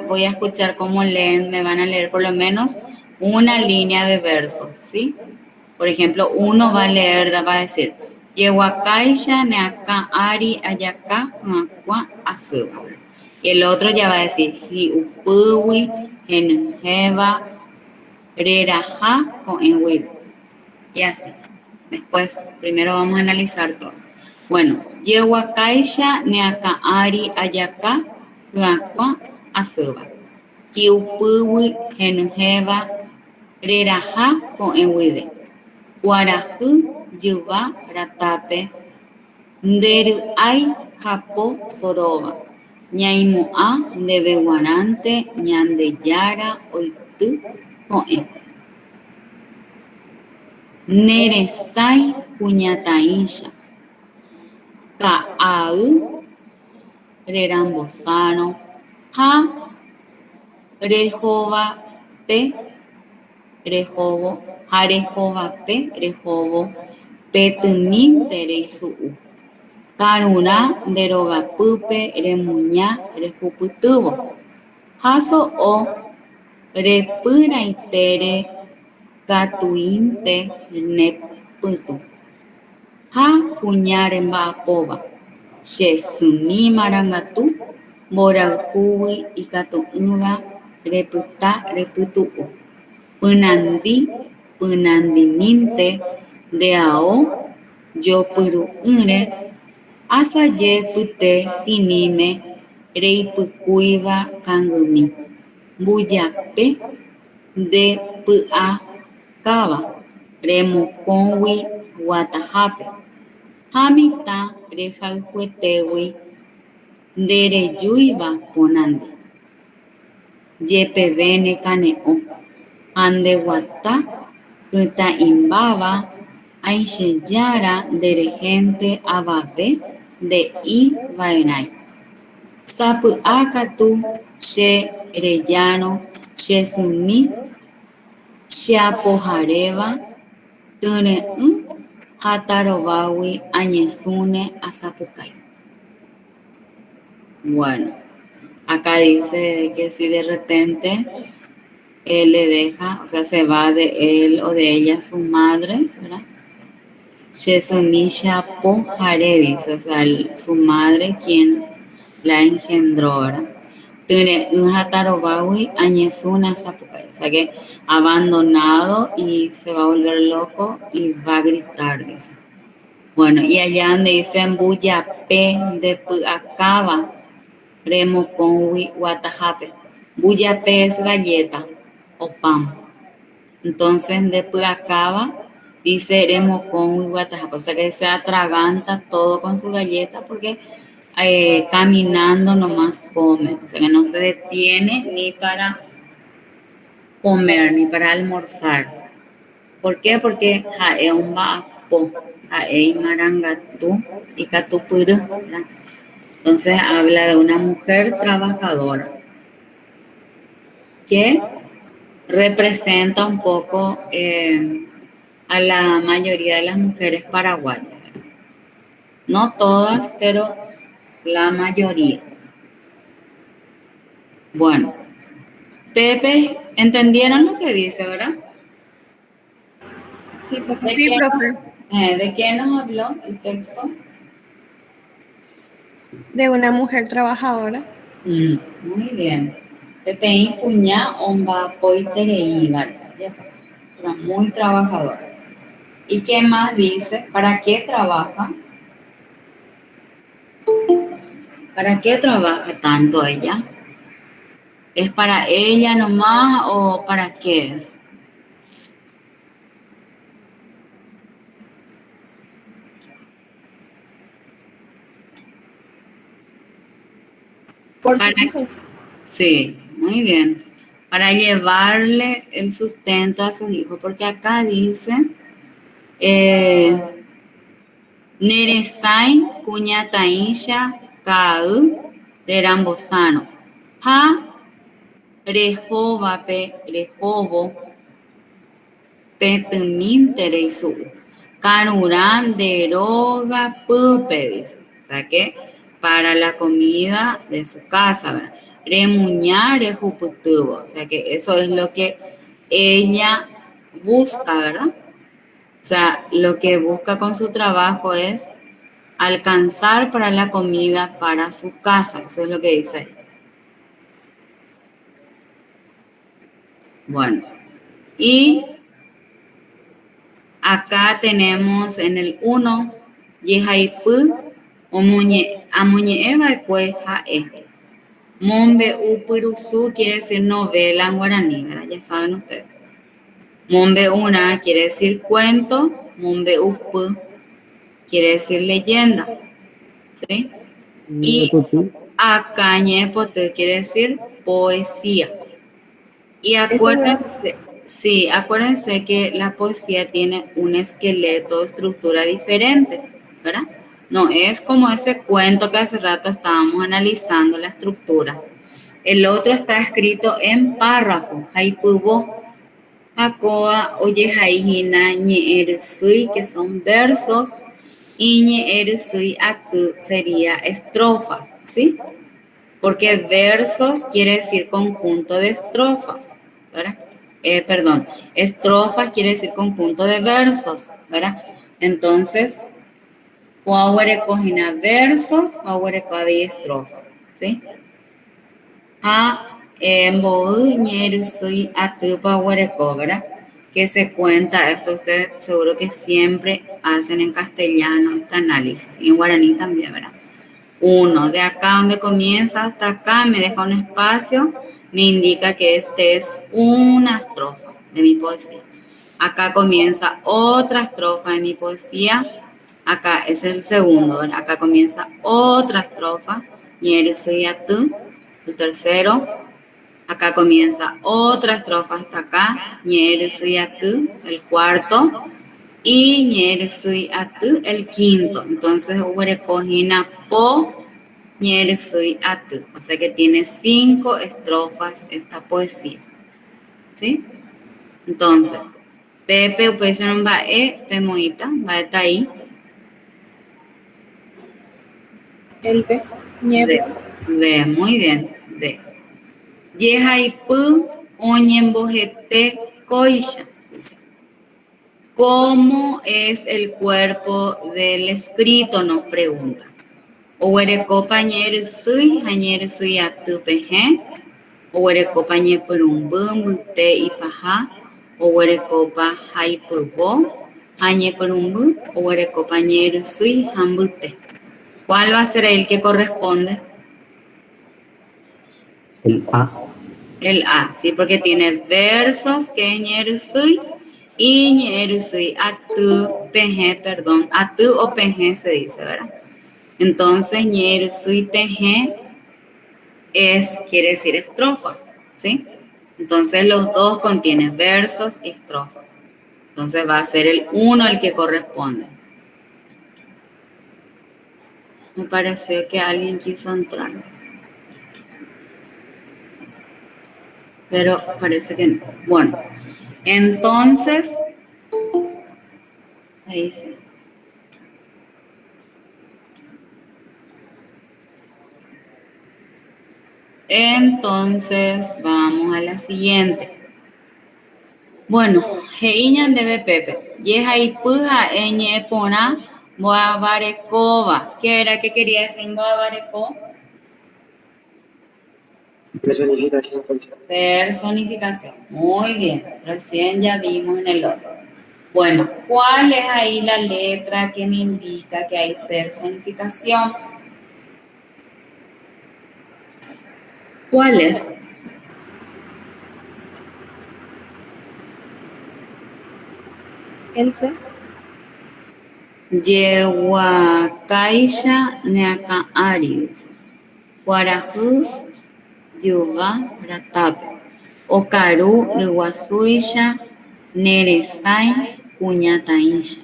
voy a escuchar cómo leen, me van a leer por lo menos una línea de versos, ¿sí? Por ejemplo, uno va a leer, va a decir, Yehuacaisha neaka ari ayaka ngakua asuba. Y el otro ya va a decir, Hi upuwi genujeva reraja con enwib. Y así. Después, primero vamos a analizar todo. Bueno, Yehuacaisha neaka ari ayaka ngakua asuba. Hi upuwi genujeva reraja con enwib. Guarajú, yuva, ratape, nderu ay, japo, soroba, ñaimoa, ndebeguarante, ñandeyara, oitu, joe. Neresai, cuñataícha, kaau, rerambosano, ja, rejova, pe, rejovo, jarejovape, rejovo, petumin tereisu'u. Karuna derogapype remuña rehupytývo. Haso'o repyrãitere katuínte nepytu. Ha kuña remba'apóva. Chesymí marangatu mborayhúgui ikatu'ỹva repyta repytu'u. Pynandi, pynandimínte, nde'ao, jopyru'ỹre, asaje pyte tiníme, reipykúiva kangymí, mbujape, ndepy'akáva, remokõgui guatahápe, ha mitã rehayhuetégui nderejúiva ponandi. Jepevéne kane'õ. Ha ndeguata kytã'imbáva aichejárã nderehénte avave nde'iva'erãi. Sapy'a katu che rejárõ chesymí cheapoharéva tyre'ỹ ha tarovágui añesũne asapukái. Bueno, acá dice que si de repente él le deja, o sea, se va de él o de ella su madre, ¿verdad? Shesumisha Pohare dice, o sea, su madre quien la engendró, ¿verdad? Tune Ujatarobawi Añezuna Zapucay, o sea que abandonado y se va a volver loco y va a gritar, dice. Bueno, y allá donde dicen Buyape de Puacaba, Remo Conwi Watajape. Buyape es galleta o pan. Entonces, de Puacaba dice Remo Conwi Watajape. O sea que se atraganta todo con su galleta porque caminando nomás come. O sea que no se detiene ni para comer ni para almorzar. ¿Por qué? Porque jae un baapo, jae marangatu y catupuru. Entonces habla de una mujer trabajadora que representa un poco a la mayoría de las mujeres paraguayas. No todas, pero la mayoría. Bueno, Pepe, ¿entendieron lo que dice, verdad? Sí, profe. ¿De qué nos habló el texto? De una mujer trabajadora. Muy bien. Pepeín cuñá omba poiterei, ¿verdad? Pero muy trabajador. ¿Y qué más dice? ¿Para qué trabaja? ¿Para qué trabaja tanto ella? ¿Es para ella nomás o para qué es? Por Para- sus hijos. Sí, muy bien. Para llevarle el sustento a sus hijos, porque acá dice Neresain cuñataisha kau rerambosano. Ha rehobo petumin tereisu. Canuran deroga pupe, dice. O sea que para la comida de su casa, ¿verdad? Remuñar rejuputubo. O sea que eso es lo que ella busca, ¿verdad? O sea, lo que busca con su trabajo es alcanzar para la comida para su casa. Eso es lo que dice ahí. Bueno, y acá tenemos en el 1, Yehaipu, Amuñe Eva Cueja E. Mombe Upirusu quiere decir novela en guaraní, ¿verdad? Ya saben ustedes. Mombe Una quiere decir cuento, Mombe Upu quiere decir leyenda, ¿sí? Y acá Ñepote quiere decir poesía. Y acuérdense, sí, acuérdense que la poesía tiene un esqueleto, estructura diferente, ¿verdad? No es como ese cuento que hace rato estábamos analizando la estructura. El otro está escrito en párrafo, haipubo, hakoa, oye, haijina, ñeersui, que son versos, y ñeersui atu sería estrofas, ¿sí? Porque versos quiere decir conjunto de estrofas, ¿verdad? Perdón, estrofas quiere decir conjunto de versos, ¿verdad? Entonces, cogina versos, había estrofas, ¿sí? Soy atupa ¿verdad? Que se cuenta, esto ustedes seguro que siempre hacen en castellano este análisis, y en guaraní también, ¿verdad? 1, de acá donde comienza hasta acá, me deja un espacio, me indica que este es una estrofa de mi poesía. Acá comienza otra estrofa de mi poesía, acá es el segundo, ¿verdad? Acá comienza otra estrofa, tú, el tercero, acá comienza otra estrofa hasta acá, tú, el cuarto, y tú, el quinto. Entonces, cogina po atu. O sea que tiene 5 estrofas esta poesía. ¿Sí? Entonces, Pepe upecharon va pemoita, va de ahí. El B, nieve. Ve, muy bien, ve. Yehaipu oñembojete koisha. ¿Cómo es el cuerpo del escrito? Nos pregunta. Ohuerecopa ñer sui atupeje, ohuerecopa ñe perumbu te y paja, ohuerecopa haipubo, añe perumbu, ohuerecopa ñer sui hambute. ¿Cuál va a ser el que corresponde? El A. El A, sí, porque tiene versos que es ñer sui y ñer sui atupeje, perdón, atu o peje se dice, ¿verdad? Entonces, ñer sui peje quiere decir estrofas, ¿sí? Entonces, los dos contienen versos y estrofas. Entonces, va a ser el 1 el que corresponde. Me pareció que alguien quiso entrar. Pero parece que no. Bueno, entonces, ahí sí. Entonces, vamos a la siguiente. Bueno, heiñan debe Pepe. Yeja y puja eñe pona Boabarecova. ¿Qué era que quería decir Boabarecó? Personificación. Personificación. Muy bien. Recién ya vimos en el otro. Bueno, ¿cuál es ahí la letra que me indica que hay personificación? ¿Cuál es? El C. Yehuakaisha neakaari. Guarajú, yuga, ratape. Okaru, liguasuisha, neresai, cuñataisha.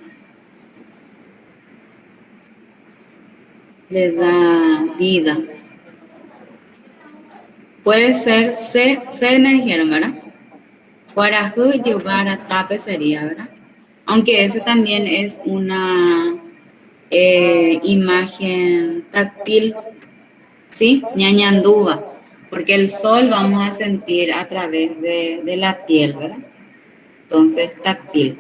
Le da vida. Puede ser C me dijeron, ¿verdad? Guarajú, yuga, ratape sería, ¿verdad? Aunque ese también es una imagen táctil, ¿sí? Ñañandúa, porque el sol vamos a sentir a través de la piel, ¿verdad? Entonces, táctil.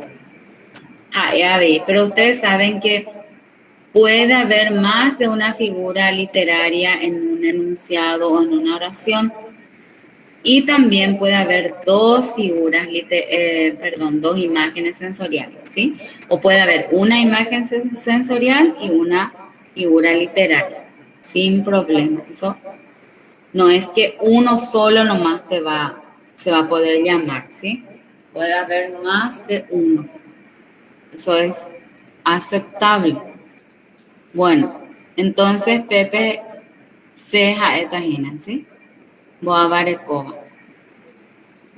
Ya ve, pero ustedes saben que puede haber más de una figura literaria en un enunciado o en una oración. Y también puede haber dos dos imágenes sensoriales, ¿sí? O puede haber una imagen sensorial y una figura literaria, sin problema. Eso no es que uno solo nomás se va a poder llamar, ¿sí? Puede haber más de uno. Eso es aceptable. Bueno, entonces Pepe ceja esta gina, ¿sí? Boabarecova.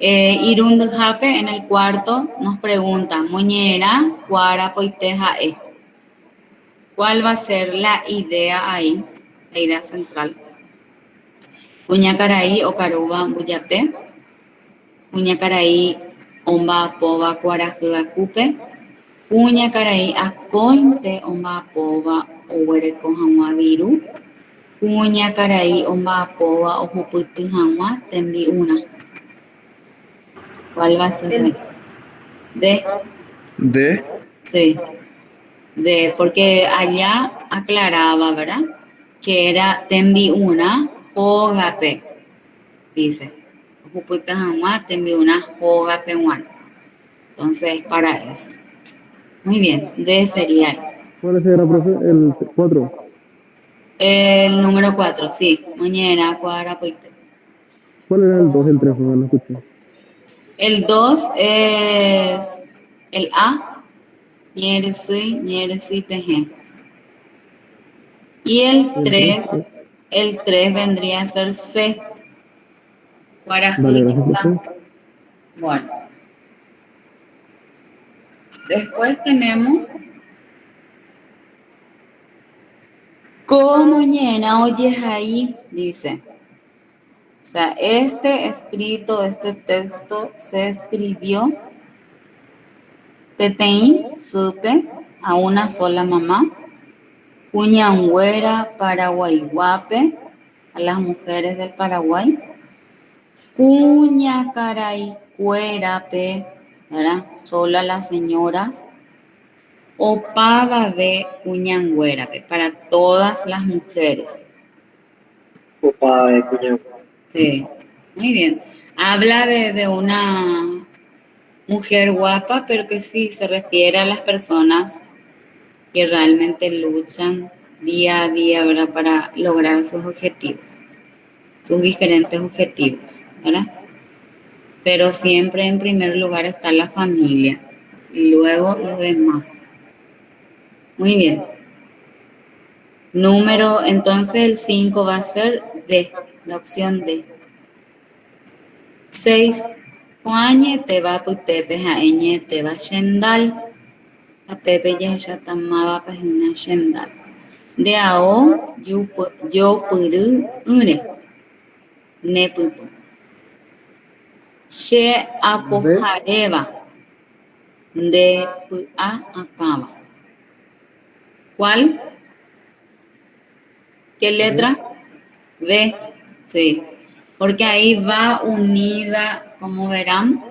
Irund Jape en el cuarto nos pregunta, Muñera, Cuara, Poiteja, ¿cuál va a ser la idea ahí? La idea central. Uñacaraí, Ocaruba, Buyape. Uñacaraí, Omba, Poba, Cuara, Judacupe. Uñacaraí, Acointe, Omba, Poba, Ohuereco, Jamua, Viru. Uñacaraí, Omba, Poba, Ojuputi, Jamua, Tembi, una. ¿Cuál va a ser? D. Sí, porque allá aclaraba, ¿verdad? Que era tembi una jogape, dice. Juputa jamás tembi una jogape one. Entonces, para eso. Muy bien, D sería ¿Cuál era, profe? El 4. el número 4, sí. Mañana, cuadra, poite. ¿Cuál era el 2, el 3? No escuché. El 2 es el A, Ñeresi, PG. Y el 3 vendría a ser C. Para Vale, gracias, profe. Bueno. Después tenemos como llena oyes ahí, dice. O sea, este texto se escribió Peteín, supe, a una sola mamá. Cuñangüera, Paraguayguape, a las mujeres del Paraguay. Cuñacaraycuerape, ¿verdad? Solo a las señoras. O Pavabe Cuñangüerape, para todas las mujeres. Opa de Cuñangüera. Sí, muy bien. Habla de una mujer guapa, pero que sí se refiere a las personas que realmente luchan día a día, ¿verdad? Para lograr sus objetivos, sus diferentes objetivos, ¿verdad? Pero siempre en primer lugar está la familia y luego los demás. Muy bien. Entonces el 5 va a ser D, la opción D. 6. Juañe te va putepe jaeñe te va shendal. A pepe ya tamaba pagina shendal. De ao yo puru ure. Ne puto. She apojareva. De a acaba. ¿Cuál? ¿Qué letra? B. Sí. Porque ahí va unida, como verán,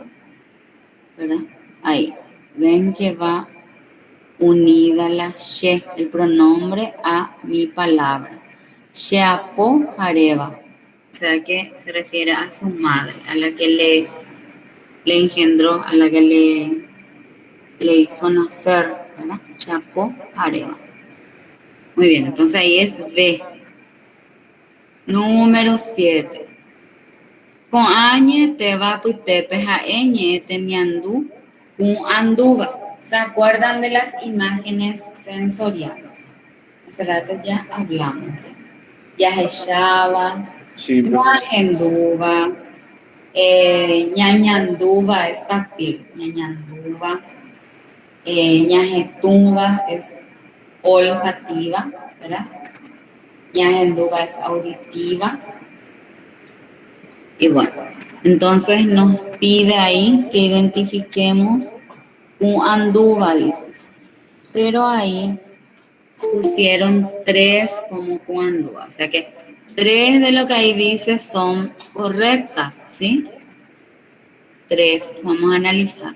¿verdad? Ahí. Ven que va unida la she, el pronombre, a mi palabra. Sheapo Jareva. O sea que se refiere a su madre, a la que le engendró, a la que le hizo nacer, ¿verdad? Sheapo Jareva. Muy bien, entonces ahí es B. Número 7. Con añe te va putepe ja eñe te miandú un anduva. ¿Se acuerdan de las imágenes sensoriales? Hace rato ya hablamos. Ya echaba, Sí, yajenduva, ñañanduva es táctil, ñañanduva, ñajetumba es olfativa, ¿verdad? Ñajenduva es auditiva. Y bueno, entonces nos pide ahí que identifiquemos un anduva, dice. Pero ahí pusieron 3 como cuanduva. O sea que 3 de lo que ahí dice son correctas, ¿sí? 3. Vamos a analizar.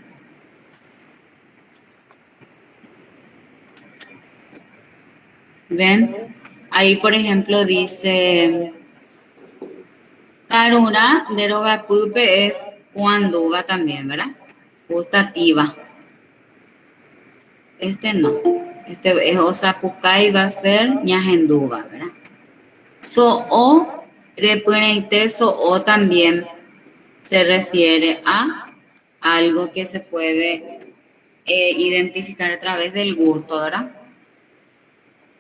¿Ven? Ahí, por ejemplo, dice... Karuna deroga pupe es cuanduva también, ¿verdad? Gustativa. Este no. Este es osapucay, va a ser ñajenduva, ¿verdad? So-o, repuneite so-o también se refiere a algo que se puede identificar a través del gusto, ¿verdad?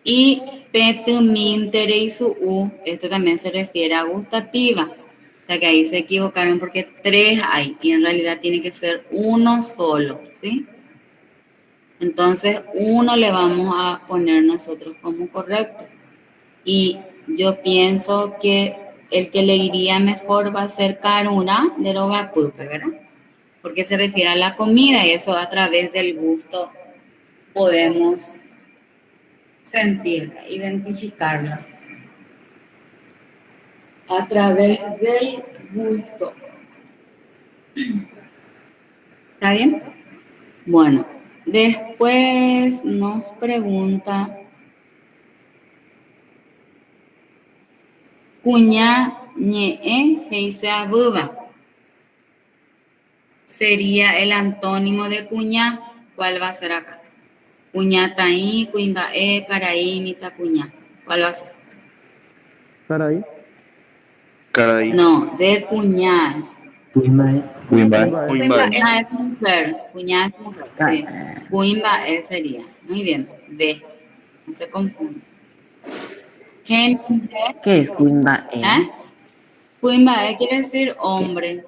Y petumintere y su u, esto también se refiere a gustativa. O sea que ahí se equivocaron porque 3 hay y en realidad tiene que ser uno solo, ¿sí? Entonces, 1 le vamos a poner nosotros como correcto. Y yo pienso que el que le iría mejor va a ser Karuna de Rogapupe, ¿verdad? Porque se refiere a la comida y eso a través del gusto podemos sentirla, identificarla. A través del gusto. ¿Está bien? Bueno, después nos pregunta Cuña ñe'e heisea buba. Sería el antónimo de cuñá. ¿Cuál va a ser acá? Cuñá taí, cuimbae, caraí, mita cuñá. ¿Cuál va a ser? Caray. Caray. No, de cuñás. Cuimbae. Cuimbae. Cuñá es mujer. Cuñá es mujer. Sí. Cuimbae sería. Muy bien. B. No se confunde. ¿Qué es Quimba? Cuimbae quiere decir hombre.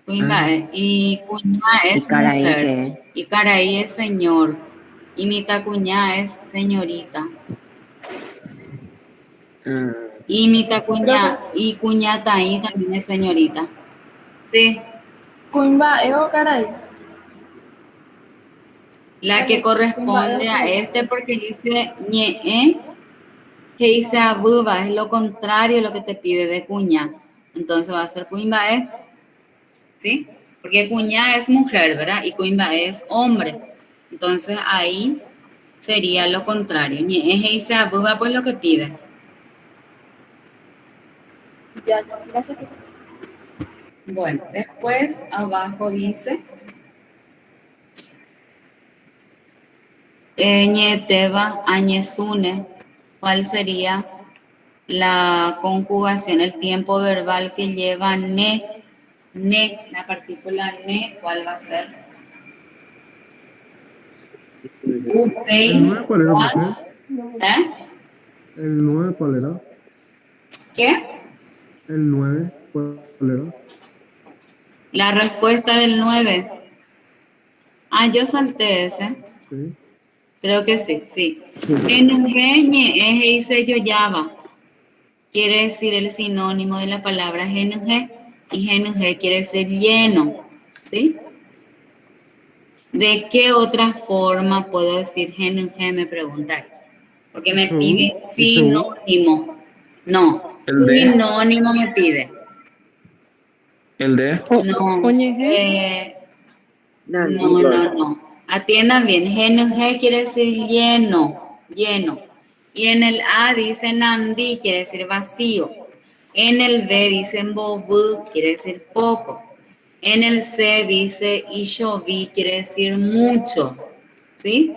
Cuimbae. Y cuñá es Caraí, mujer. ¿qué? Y caraí es señor. Y mita cuñá es señorita. Y mita cuñá. Y cuñá taí también es señorita. Sí. Cuimba o caray. La que corresponde a este porque dice ñe'e, que dice abuba, es lo contrario a lo que te pide de cuña. Entonces va a ser cuimbae, ¿sí? Porque cuña es mujer, ¿verdad? Y cuimbae es hombre. Entonces ahí sería lo contrario. Ñe'e, que dice abuba, pues lo que pide. Ya, gracias. Bueno, después abajo dice ñeteba añezune. ¿Cuál sería la conjugación, el tiempo verbal que lleva ne? Ne, la partícula ne, ¿cuál va a ser? Upei. ¿El 9 cuál era, profe? ¿Eh? ¿El 9 cuál era? ¿Qué? ¿El 9 cuál era? La respuesta del 9. Ah, yo salté ese. Sí. Creo que sí, sí. Genugeñe es dice yoyaba. Quiere decir el sinónimo de la palabra genuje y genuje quiere decir lleno, ¿sí? ¿De qué otra forma puedo decir genuje? Me pregunta. Porque me pide sinónimo. No, ¿El de? sinónimo me pide. ¿El de? No, no. Atiendan bien, GNG quiere decir lleno, lleno. Y en el A dice nandi, quiere decir vacío. En el B dice bobu, quiere decir poco. En el C dice ishovi, quiere decir mucho. ¿Sí?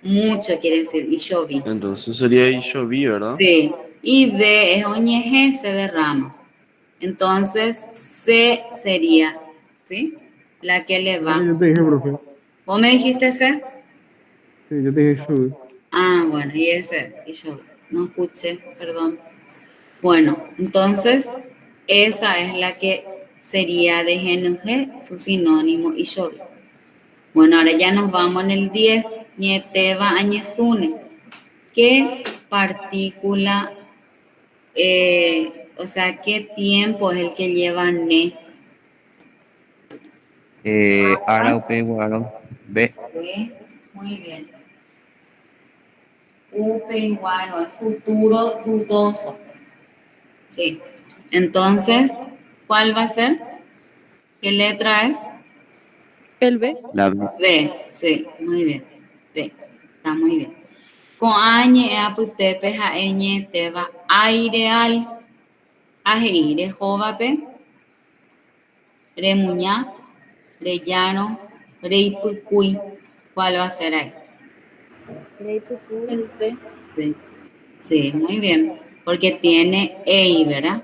Mucho quiere decir ishovi. Entonces sería Ishovi, ¿verdad? Sí. Y D es oñeje, se derrama. Entonces C sería, ¿sí? La que le La que va. yo te dije, profe. ¿Vos me dijiste C? Sí, yo te dije Shubi. Ah, bueno, y ese, y yo no escuché, perdón. Bueno, entonces esa es la que sería de GNG, su sinónimo y yo. Bueno, ahora ya nos vamos en el 10, Ñeteva Añezune. ¿Qué partícula, o sea, qué tiempo es el que lleva ne? Ara, UP, Guaro, B. Sí, muy bien. Upenguano, es futuro dudoso. Sí. Entonces, ¿cuál va a ser? ¿Qué letra es? El B. La B. B. Sí, muy bien. B. Está muy bien. Con añe aputepe jaeñe teba aireal ajeire jovape remuña rellano reipucuy. ¿Cuál va a ser ahí? El T. Sí. Sí, muy bien. Porque tiene EI, ¿verdad?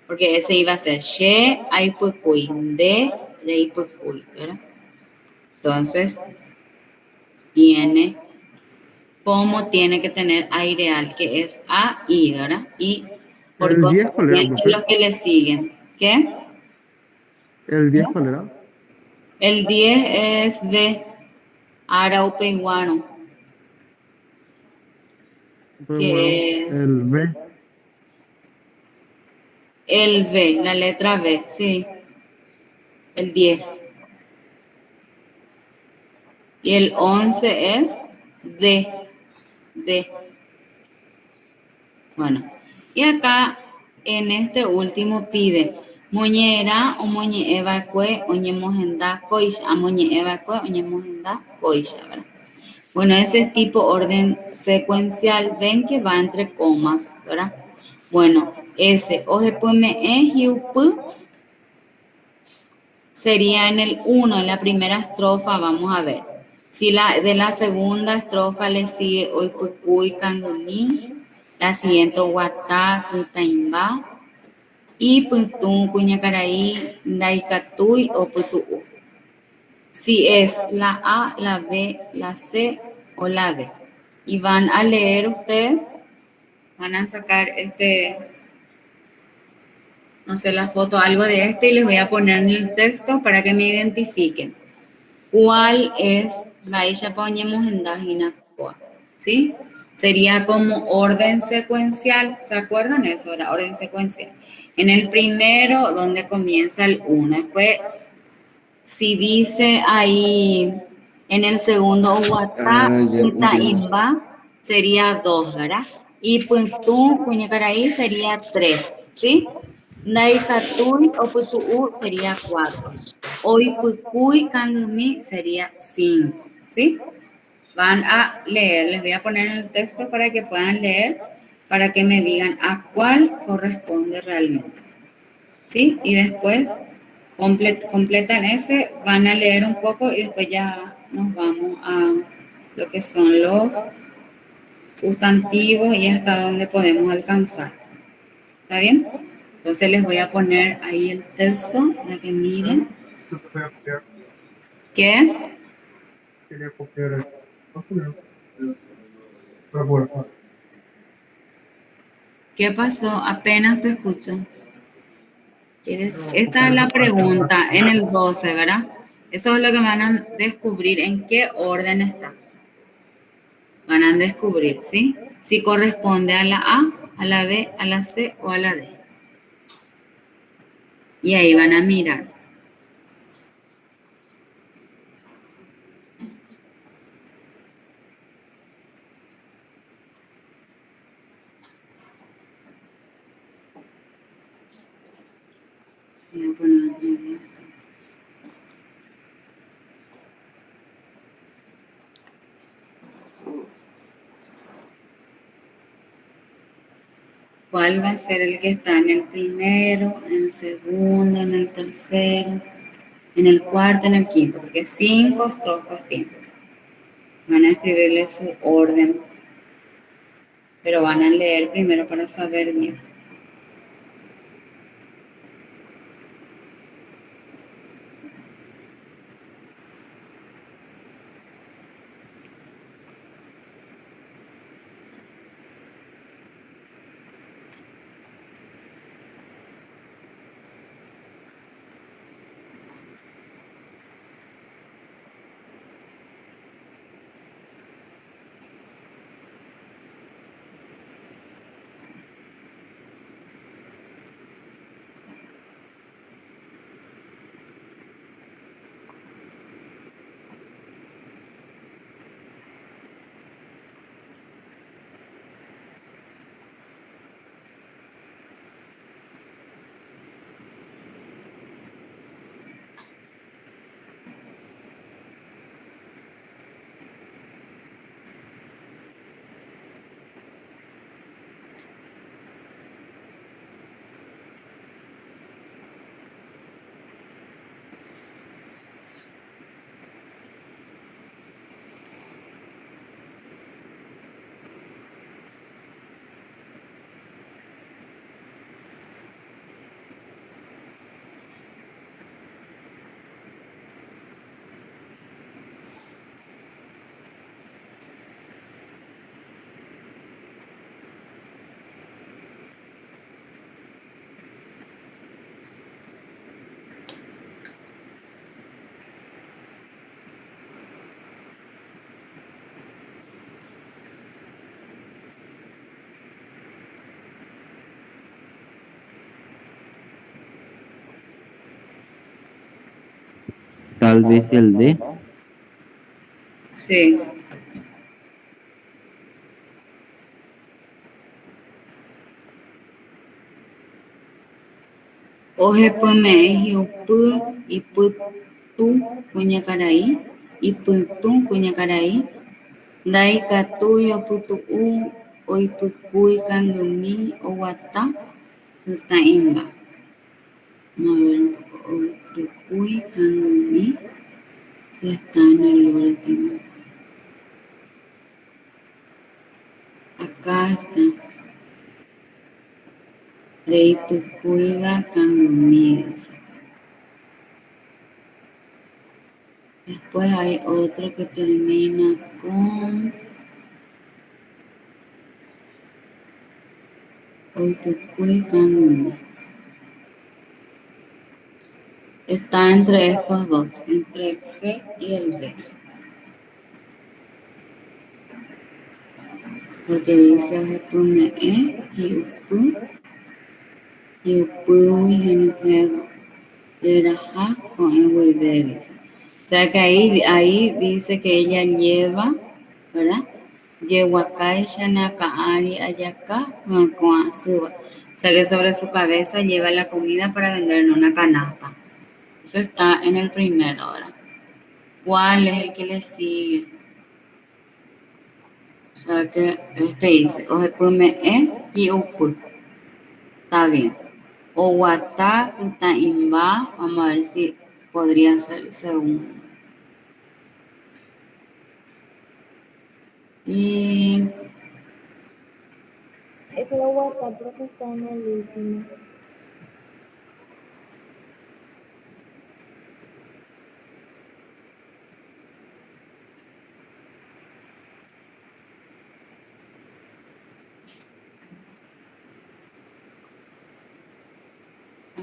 Porque ese iba a ser she aipucuy de reipucuy, ¿verdad? Entonces, tiene cómo tiene que tener aireal, que es A, I, ¿verdad? Y por ¿El 10 cuál era, consiguiente profe? los que le siguen. ¿Qué? ¿El 10 cuál era? El 10 es de Araupeiguano, Pues bueno, que es el B. el B, la letra B, sí, el 10. Y el 11 es D, D. Bueno, y acá en este último pide moñera o moñe evacue oñe mojenda coisha, a moñe evacue oñe mojenda coisha, ¿verdad? Bueno, ese es tipo orden secuencial, ven que va entre comas, ¿verdad? Bueno, ese ojepme sería en el 1, en la primera estrofa, vamos a ver. Si de la segunda estrofa le sigue oipucuy cangulí, la siguiente guatá, cutaimba, y puntún cuñacaraí, daicatuy o putuú. Si es la A, la B, la C o la D. Y van a leer ustedes, van a sacar no sé, la foto, algo de y les voy a poner en el texto para que me identifiquen. ¿Cuál es la isha ponemos en Dajina? ¿Sí? Sería como orden secuencial. ¿Se acuerdan eso? Era orden secuencial. En el primero, donde comienza el 1. Después, si dice ahí en el segundo, Huatá, Ah, ya entiendo. Imba, sería 2, ¿verdad? Y Puntún, Cuñacaraí, sería 3, ¿sí? Naikatuy o Putuú sería 4. Hoy Pucuy, Cangumi sería 5, ¿sí? Van a leer, les voy a poner en el texto para que puedan leer, para que me digan a cuál corresponde realmente, ¿sí? Y después completan ese, van a leer un poco y después ya nos vamos a lo que son los sustantivos y hasta dónde podemos alcanzar. ¿Está bien? Entonces les voy a poner ahí el texto para que miren. ¿Qué? Quería copiar el. ¿Qué pasó? Apenas te escucho. ¿Quieres? Esta es la pregunta en el 12, ¿verdad? Eso es lo que van a descubrir en qué orden está. Van a descubrir, ¿sí? Si corresponde a la A, a la B, a la C o a la D. Y ahí van a mirar. Voy a poner otra vez. ¿Cuál va a ser el que está en el primero, en el segundo, en el tercero, en el cuarto, en el quinto? Porque 5 estrofas tienen. Van a escribirle su orden, pero van a leer primero para saber bien. Tal vez el D. Sí. Ohepyme hi'upy ipytũ kuñakarai, ipytũ kuñakarai, ndaikatúi opytu'u oipykúi kangymí oguata hytãimba. A ver, oipykúi kangymí, si está en el último. Acá está. Reipykúiva kangymí. Después hay otro que termina con oipykúi kangymí. Está entre estos dos, entre el C y el D. Porque dice ohepyme hi'upy henyhẽva reraha ko'ẽguive, dice. O sea que ahí dice que ella lleva, ¿verdad? Yeguakai shanaka'ari ayaka ko'asýva. O sea que sobre su cabeza lleva la comida para vender en una canasta. Eso está en el primero, ¿verdad? ¿Cuál es el que le sigue? O sea que este dice, ohepyme hi'upy. Está bien. Oguata hytãimba, vamos a ver si podría ser el segundo. Y Ese de WhatsApp creo que está en el último.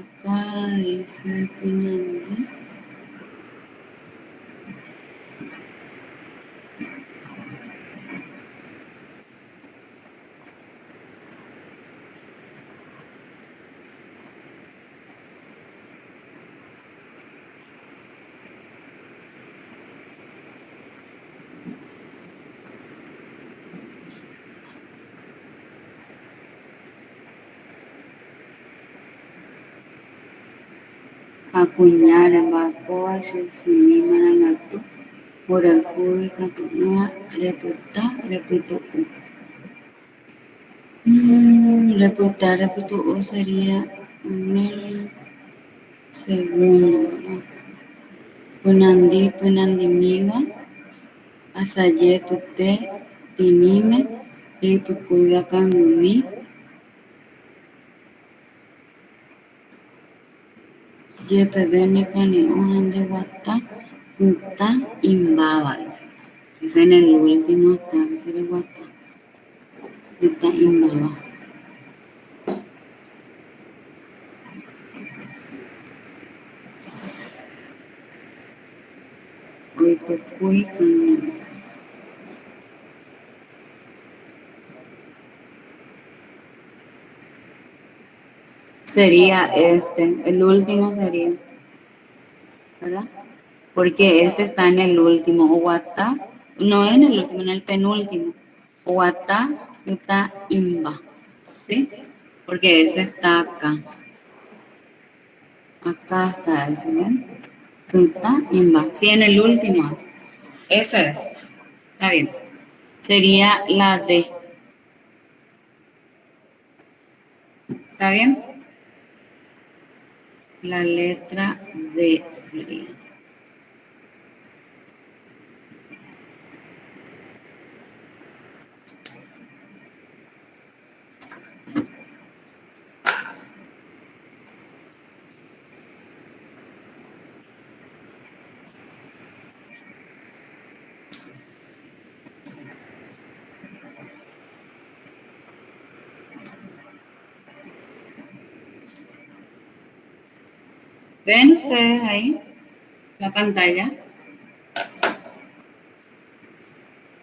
acá dice Pinanda. Acuñar embarcó Chesumí Marangatu, Moracuy Catuña, repito. Reputar, o sería un segundo, ¿verdad? Punandi, punandimiga, asaye, pute, tinime, ripukuiga kangumi, yepevene cane hojan de guata, kuta, imbaba, dice. Ese en el último está, ese de guata, kuta, imbaba. Hoy pukui, kangumi. Sería el último sería, ¿verdad? Porque este está en el último, Uguatá, no en el último, en el penúltimo. Uguatá, está imba, ¿sí? Porque ese está acá. Acá está ese, ¿ven? Está imba. Sí, en el último. Ese es. Está bien. Sería la D. ¿Está bien? La letra D sería. ¿Ven ustedes ahí la pantalla?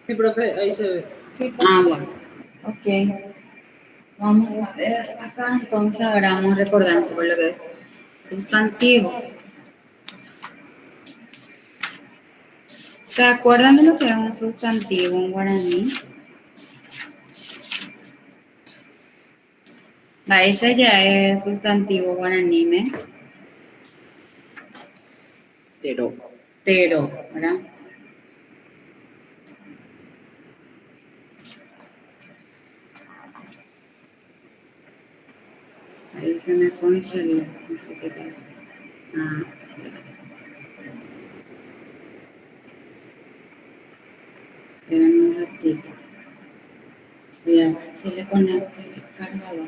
Sí, profe, ahí se ve. Sí, ah, bueno. Ok. Vamos a ver acá. Entonces ahora vamos a recordar un poco lo que es sustantivos. ¿Se acuerdan de lo que es un sustantivo en guaraní? Ella ya es sustantivo guaraní, ¿me? Pero. Pero, ¿verdad? Ahí se me congeló, no sé qué pasa. Ah, sí. Esperen un ratito. Voy a ver si le conecto el cargador.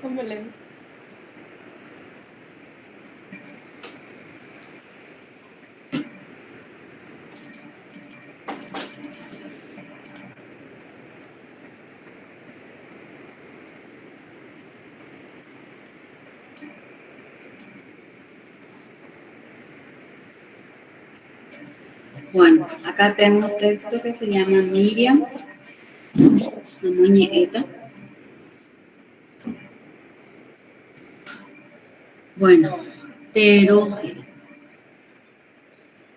¿Cómo le? Bueno, acá tengo un texto que se llama Miriam, una muñequita. Bueno,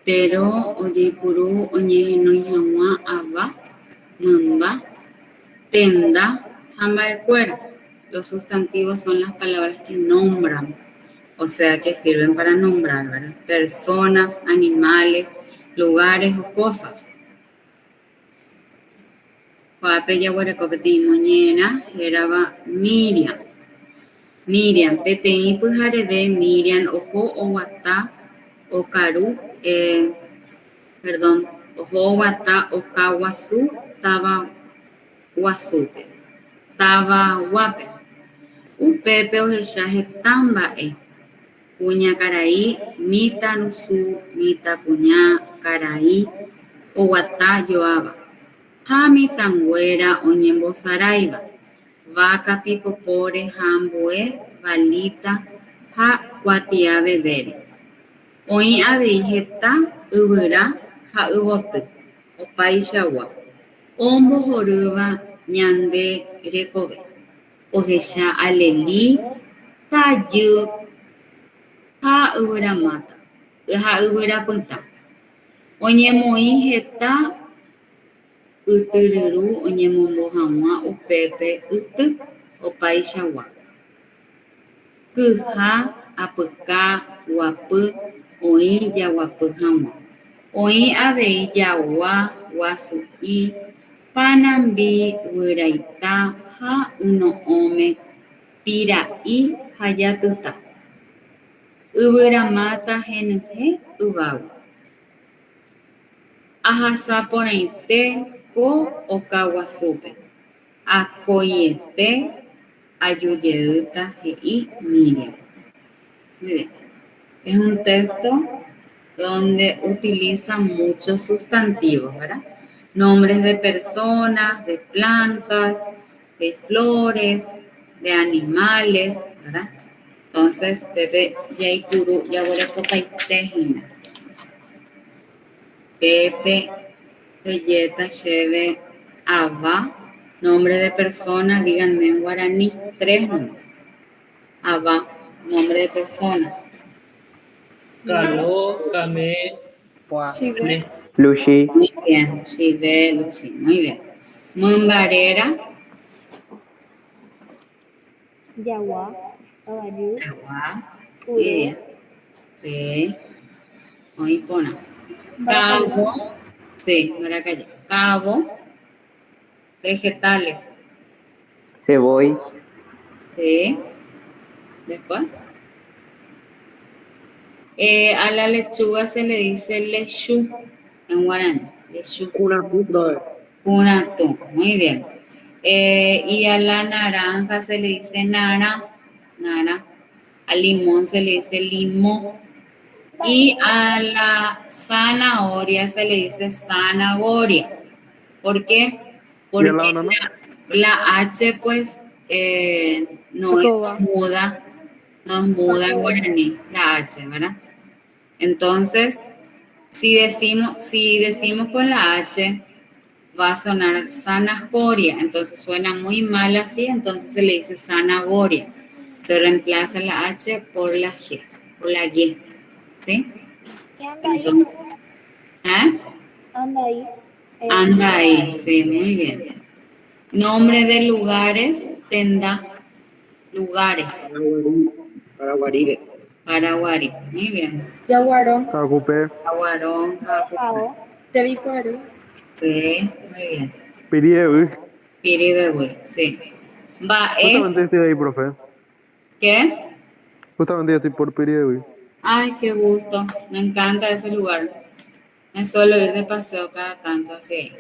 Tero oyeipuru oñehẽnoihag̃ua ava, mymba, tenda, hamba'ekuéra. Los sustantivos son las palabras que nombran, o sea, que sirven para nombrar, ¿verdad? Personas, animales, lugares o cosas. Juape yaguarekopeti moñera, eraba Miriam. Miriam, peteĩ pyhareve Miriam oho oguata okaru, oho oguata oka guasu tava guasúpe, tava guape. Upépe ohecha heta mba'e. Kuña karai, mita rusu, mita kuña karai, oguata joáva. Ha mitãnguéra oñembosaráiva. Vaca pipopore ha ambue, valita ha kuatia vevére. Oĩ avei heta yvyra ha yvoty, opaichagua. Ombohorýva ñande rekove. Ohecha aleli, tajy ha yvyramáta, ha yvyrapytã. Oñemoĩ heta ytyryru oñemombo hag̃ua upépe yty opaichagua. Kyha, apyka, guapy, oĩ jaguapy hag̃ua. Oĩ avei jagua, guasu'i, panambi, vyraita ha yno'õme, pira'i ha jatyta. Yvyramáta henyhẽ yvágui. Ahasaporãite ko okaguasúpe. Akóiete ajujeýta he'i Miriam. Muy bien. Es un texto donde utiliza muchos sustantivos, ¿verdad? Nombres de personas, de plantas, de flores, de animales, ¿verdad? Entonces, Pepe yaikuru yaguarekopaitehína. Pepe peyeta cheve ava. Nombre de persona, díganme en guaraní, 3 nombres. Ava, nombre de persona. Caló, Camé, Chive. Lucy, Muy bien, Chive, Lucy, muy bien. Mumbarera. Yawa, caballo, Agua. Muy bien. Sí. Oipona. Maracaibo. Cabo. Sí, Maracaibo. Cabo. Vegetales. Ceboy, Sí. Después. A la lechuga se le dice lechu en guaraní. Lechu. Cunatú. Muy bien. Y a la naranja se le dice nara. Al limón se le dice limón. Y a la zanahoria se le dice zanahoria. ¿Por qué? Porque la H pues no es muda, no es muda en guaraní, la H, ¿verdad? Entonces, si decimos con la H, va a sonar zanahoria, entonces suena muy mal así, entonces se le dice zanahoria. Se reemplaza la H por la G, por la Y, ¿sí? Entonces, ¿Ah? Anda ahí. Anda ahí, sí, muy bien. Nombre de lugares, tenda, lugares. Paraguaribe. Paraguari, muy bien. Yaguarón. Cacupé, Aguarón, Pavo. Tebicuaro. sí, muy bien. Piriegui. Piribebuy, sí. Justamente estoy ahí, profe. ¿Qué? Justamente yo estoy por Piriegui. Ay, qué gusto. Me encanta ese lugar. Me suelo ir de paseo cada tanto, así.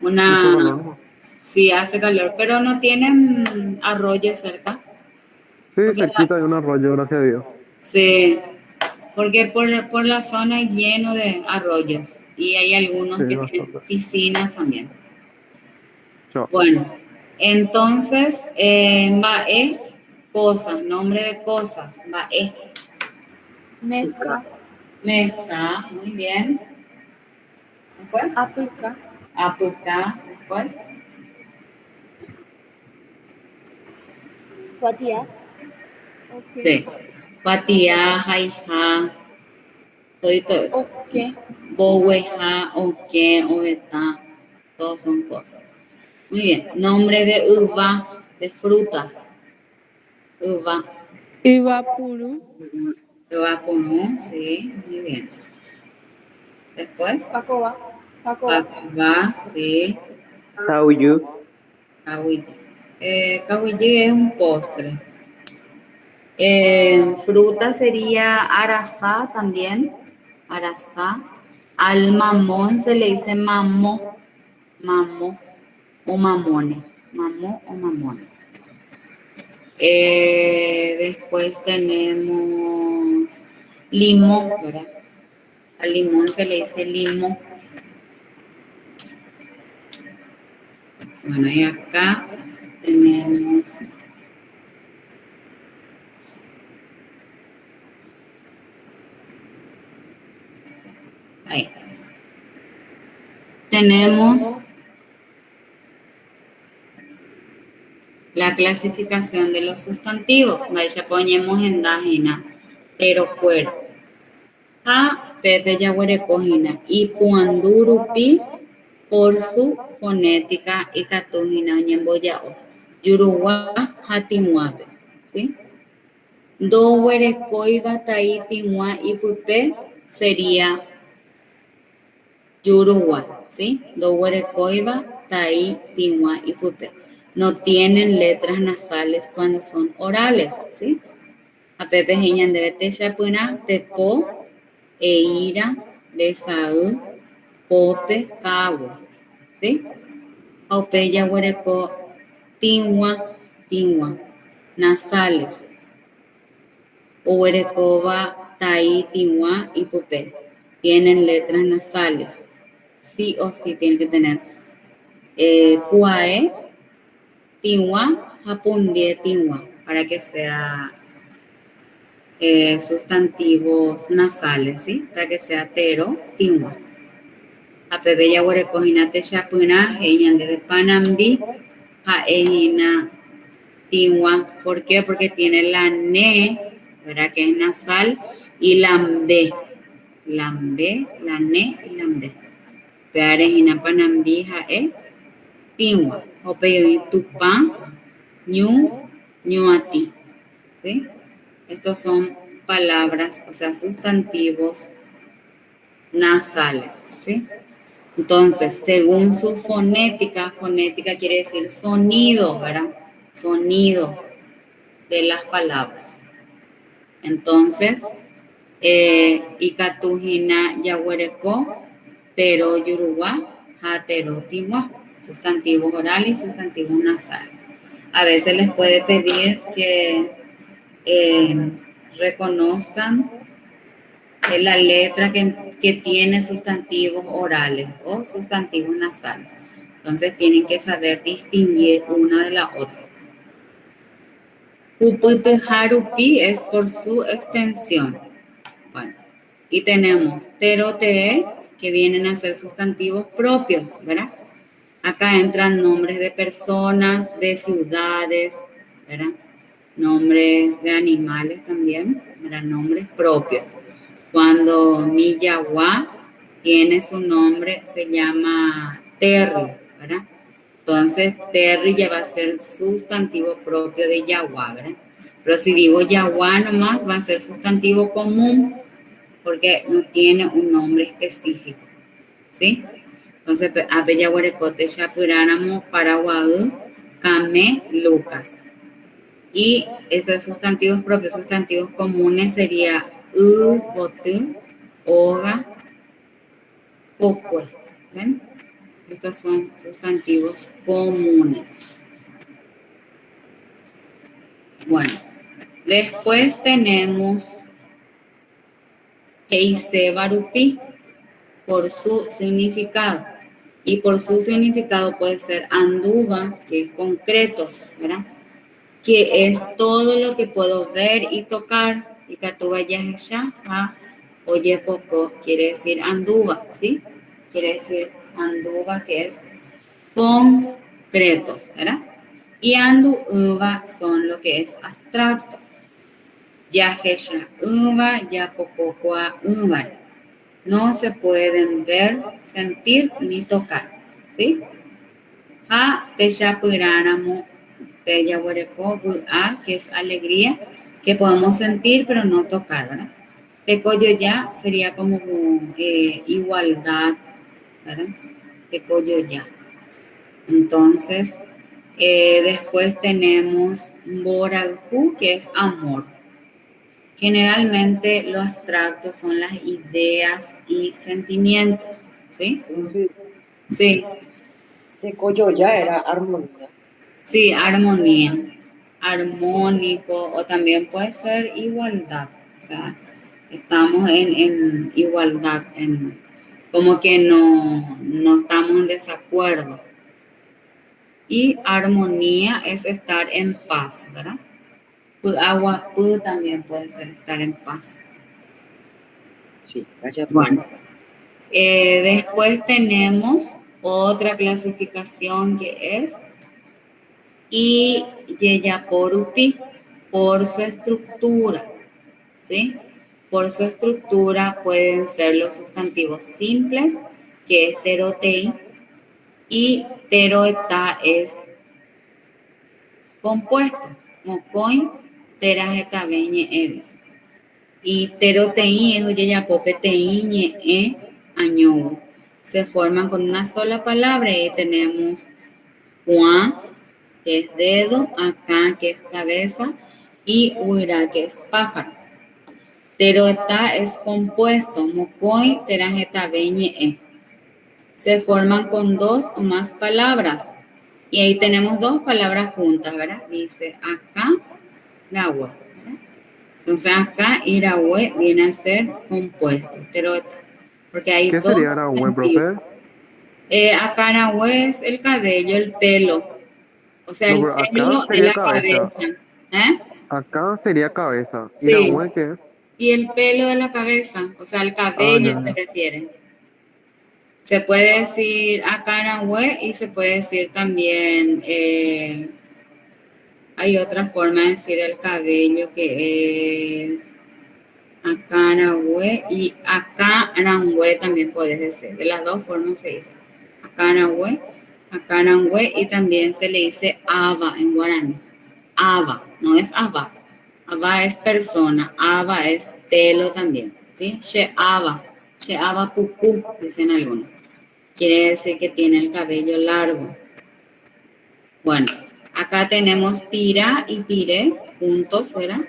Mucho Una, calor, ¿no? sí hace calor, pero no tienen arroyo cerca. Sí, Porque cerquita hay un arroyo, gracias a Dios. sí, porque por la zona es lleno de arroyos y hay algunos Sí, que tienen bastante. piscinas también. Chao. Bueno, entonces, Bae, cosas, nombre de cosas, Bae, Mesa. mesa, muy bien. Después, Apuca. apuca, después, Guatía. sí, patía, jaija, todo eso. Oque. Boweja, oque, oveta, todos son cosas. Muy bien, nombre de uva, de frutas, uva, Ivapuru. uva punú, sí, muy bien. Después, Pacoba. Pacoba. pacaba, sí, Sauyu. cahuille. Cahuille es un postre. Fruta sería arazá también, arazá. Al mamón se le dice mamó, mamó o mamone, mamó o mamone. Después tenemos limón, ¿verdad? Al limón se le dice limón. Bueno, y acá tenemos ahí. Tenemos la clasificación de los sustantivos. Ya ponemos en página, pero cuero. A Pepe Yaguarecojina y Puandurupi por su fonética y catujina Oñemboyao. Yuruguá Hatinhuape. ¿Sí? Do Huerecoi Bataí Tinhua y Pupe sería Yuruguá. ¿Sí? Do Huerecoi Bataí Tinhua y Pupe. No tienen letras nasales cuando son orales. ¿Sí? A Pepe Jiñan de Betesha Puna, Pepo, Eira, Besaú, Pope, Cagua. ¿Sí? Aupeya, Huereco, Tinhua, Tinhua. Nasales. Huerecoba, Taí, Tinhua y Pupe. Tienen letras nasales. Sí o sí tienen que tener. Puae, Tinhua, Japundie, Tinhua. Para que sea sustantivos nasales, ¿sí? Para que sea tero, tinhua. A pebeya huerecojinate chapuna, heñan de panambi, a ejina tinhua. ¿Por qué? Porque tiene la ne, ¿verdad? Que es nasal, y la mbe. La mbe, la ne y la mbe. Pearejina panambi, jae, tinhua. O peyoy tupan, ñu, ñuati. ¿Sí? Estos son palabras, o sea, sustantivos nasales, ¿sí? Entonces, según su fonética, fonética quiere decir sonido, ¿verdad? Sonido de las palabras. Entonces, Ikatujina Yaguareco, Tero Yuruguá, Jatero Tihuá, sustantivos orales y sustantivos nasales. A veces les puede pedir que reconozcan la letra que tiene sustantivos orales o sustantivos nasales. Entonces tienen que saber distinguir una de la otra. Uputejarupi es por su extensión. Bueno, y tenemos terote, que vienen a ser sustantivos propios, ¿verdad? Acá entran nombres de personas, de ciudades, ¿verdad? Nombres de animales también, ¿verdad? Nombres propios. Cuando mi yaguá tiene su nombre, se llama Terry, ¿verdad? Entonces, Terry ya va a ser sustantivo propio de yaguá, ¿verdad? Pero si digo yaguá nomás, va a ser sustantivo común porque no tiene un nombre específico, ¿sí? Entonces, abeyaguarecote chapuráramo paraguaú, Kame, Lucas. Y estos sustantivos propios, sustantivos comunes sería botu, oga, ocue. ¿Ven? Estos son sustantivos comunes. Bueno, después tenemos Heise Barupi por su significado. Y por su significado puede ser anduva, que es concretos, ¿verdad? Que es todo lo que puedo ver y tocar. Y catuba ya, oye poco, quiere decir anduva, ¿sí? Quiere decir anduva, que es concretos, ¿verdad? Y anduva son lo que es abstracto. Ya uva, ya pococoa uva. No se pueden ver, sentir ni tocar, ¿sí? Ha te yapuránamo a, que es alegría, que podemos sentir pero no tocar, ¿verdad? Tecoyo ya sería como igualdad, ¿verdad? Tecoyo ya. Entonces, después tenemos Boralhu, que es amor. Generalmente los abstractos son las ideas y sentimientos, ¿sí? Sí. Tecoyo ya era armonía. Sí, armonía, armónico, o también puede ser igualdad. O sea, estamos en igualdad, como que no estamos en desacuerdo. Y armonía es estar en paz, ¿verdad? Agua también puede ser estar en paz. Sí, gracias. Bueno, después tenemos otra clasificación que es y Yeyaporupi por su estructura, ¿sí? Por su estructura pueden ser los sustantivos simples, que es terotei, y teroeta es compuesto, mocoin, terajetabeñe edis. Y terotei es Yeyapopeteñe añou. Se forman con una sola palabra y tenemos Juan, que es dedo, acá, que es cabeza, y huira, que es pájaro. Terota es compuesto, mocoy, terajetabeñe. Se forman con dos o más palabras. Y ahí tenemos dos palabras juntas, ¿verdad? Dice acá, Irahue, ¿verdad? Entonces acá, Irahue viene a ser compuesto, terota. Porque hay ¿Qué dos. sería Arahue, profe? Acá Arahue es el cabello, el pelo. O sea, No, el pero acá pelo de sería la cabeza. cabeza. ¿Eh? Acá sería cabeza. Sí. Irahue, ¿qué es? Y el pelo de la cabeza, o sea, el cabello ya. se refiere. Se puede decir acarahue y se puede decir también, hay otra forma de decir el cabello que es acarahue y acarahue también puedes decir. De las dos formas se dice. Acarahue y también se le dice aba en guaraní. Aba, no es aba. Aba es persona, aba es pelo también, ¿sí? Sheaba pucú, dicen algunos. Quiere decir que tiene el cabello largo. Bueno, acá tenemos pira y pire, juntos, ¿verdad?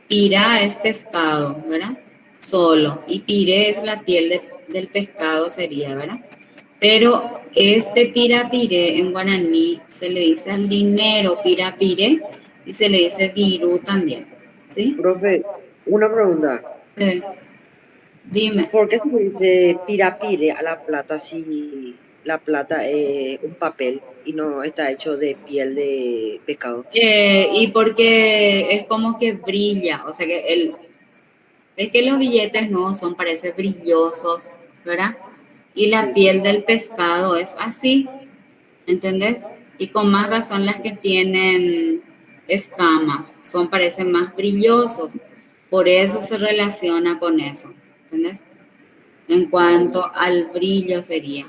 Pira es pescado, ¿verdad? Solo. Y pire es la piel del pescado sería, ¿verdad? Pero este pirapire en guaraní se le dice al dinero pirapire y se le dice virú también, ¿sí? Profe, una pregunta. Dime. ¿Por qué se le dice pirapire a la plata si la plata es un papel y no está hecho de piel de pescado? Y porque es como que brilla, o sea que ves que los billetes no son, parece brillosos, ¿verdad? Y la piel del pescado es así, ¿entendés? Y con más razón las que tienen escamas, parecen más brillosos, por eso se relaciona con eso, ¿entendés? En cuanto al brillo sería.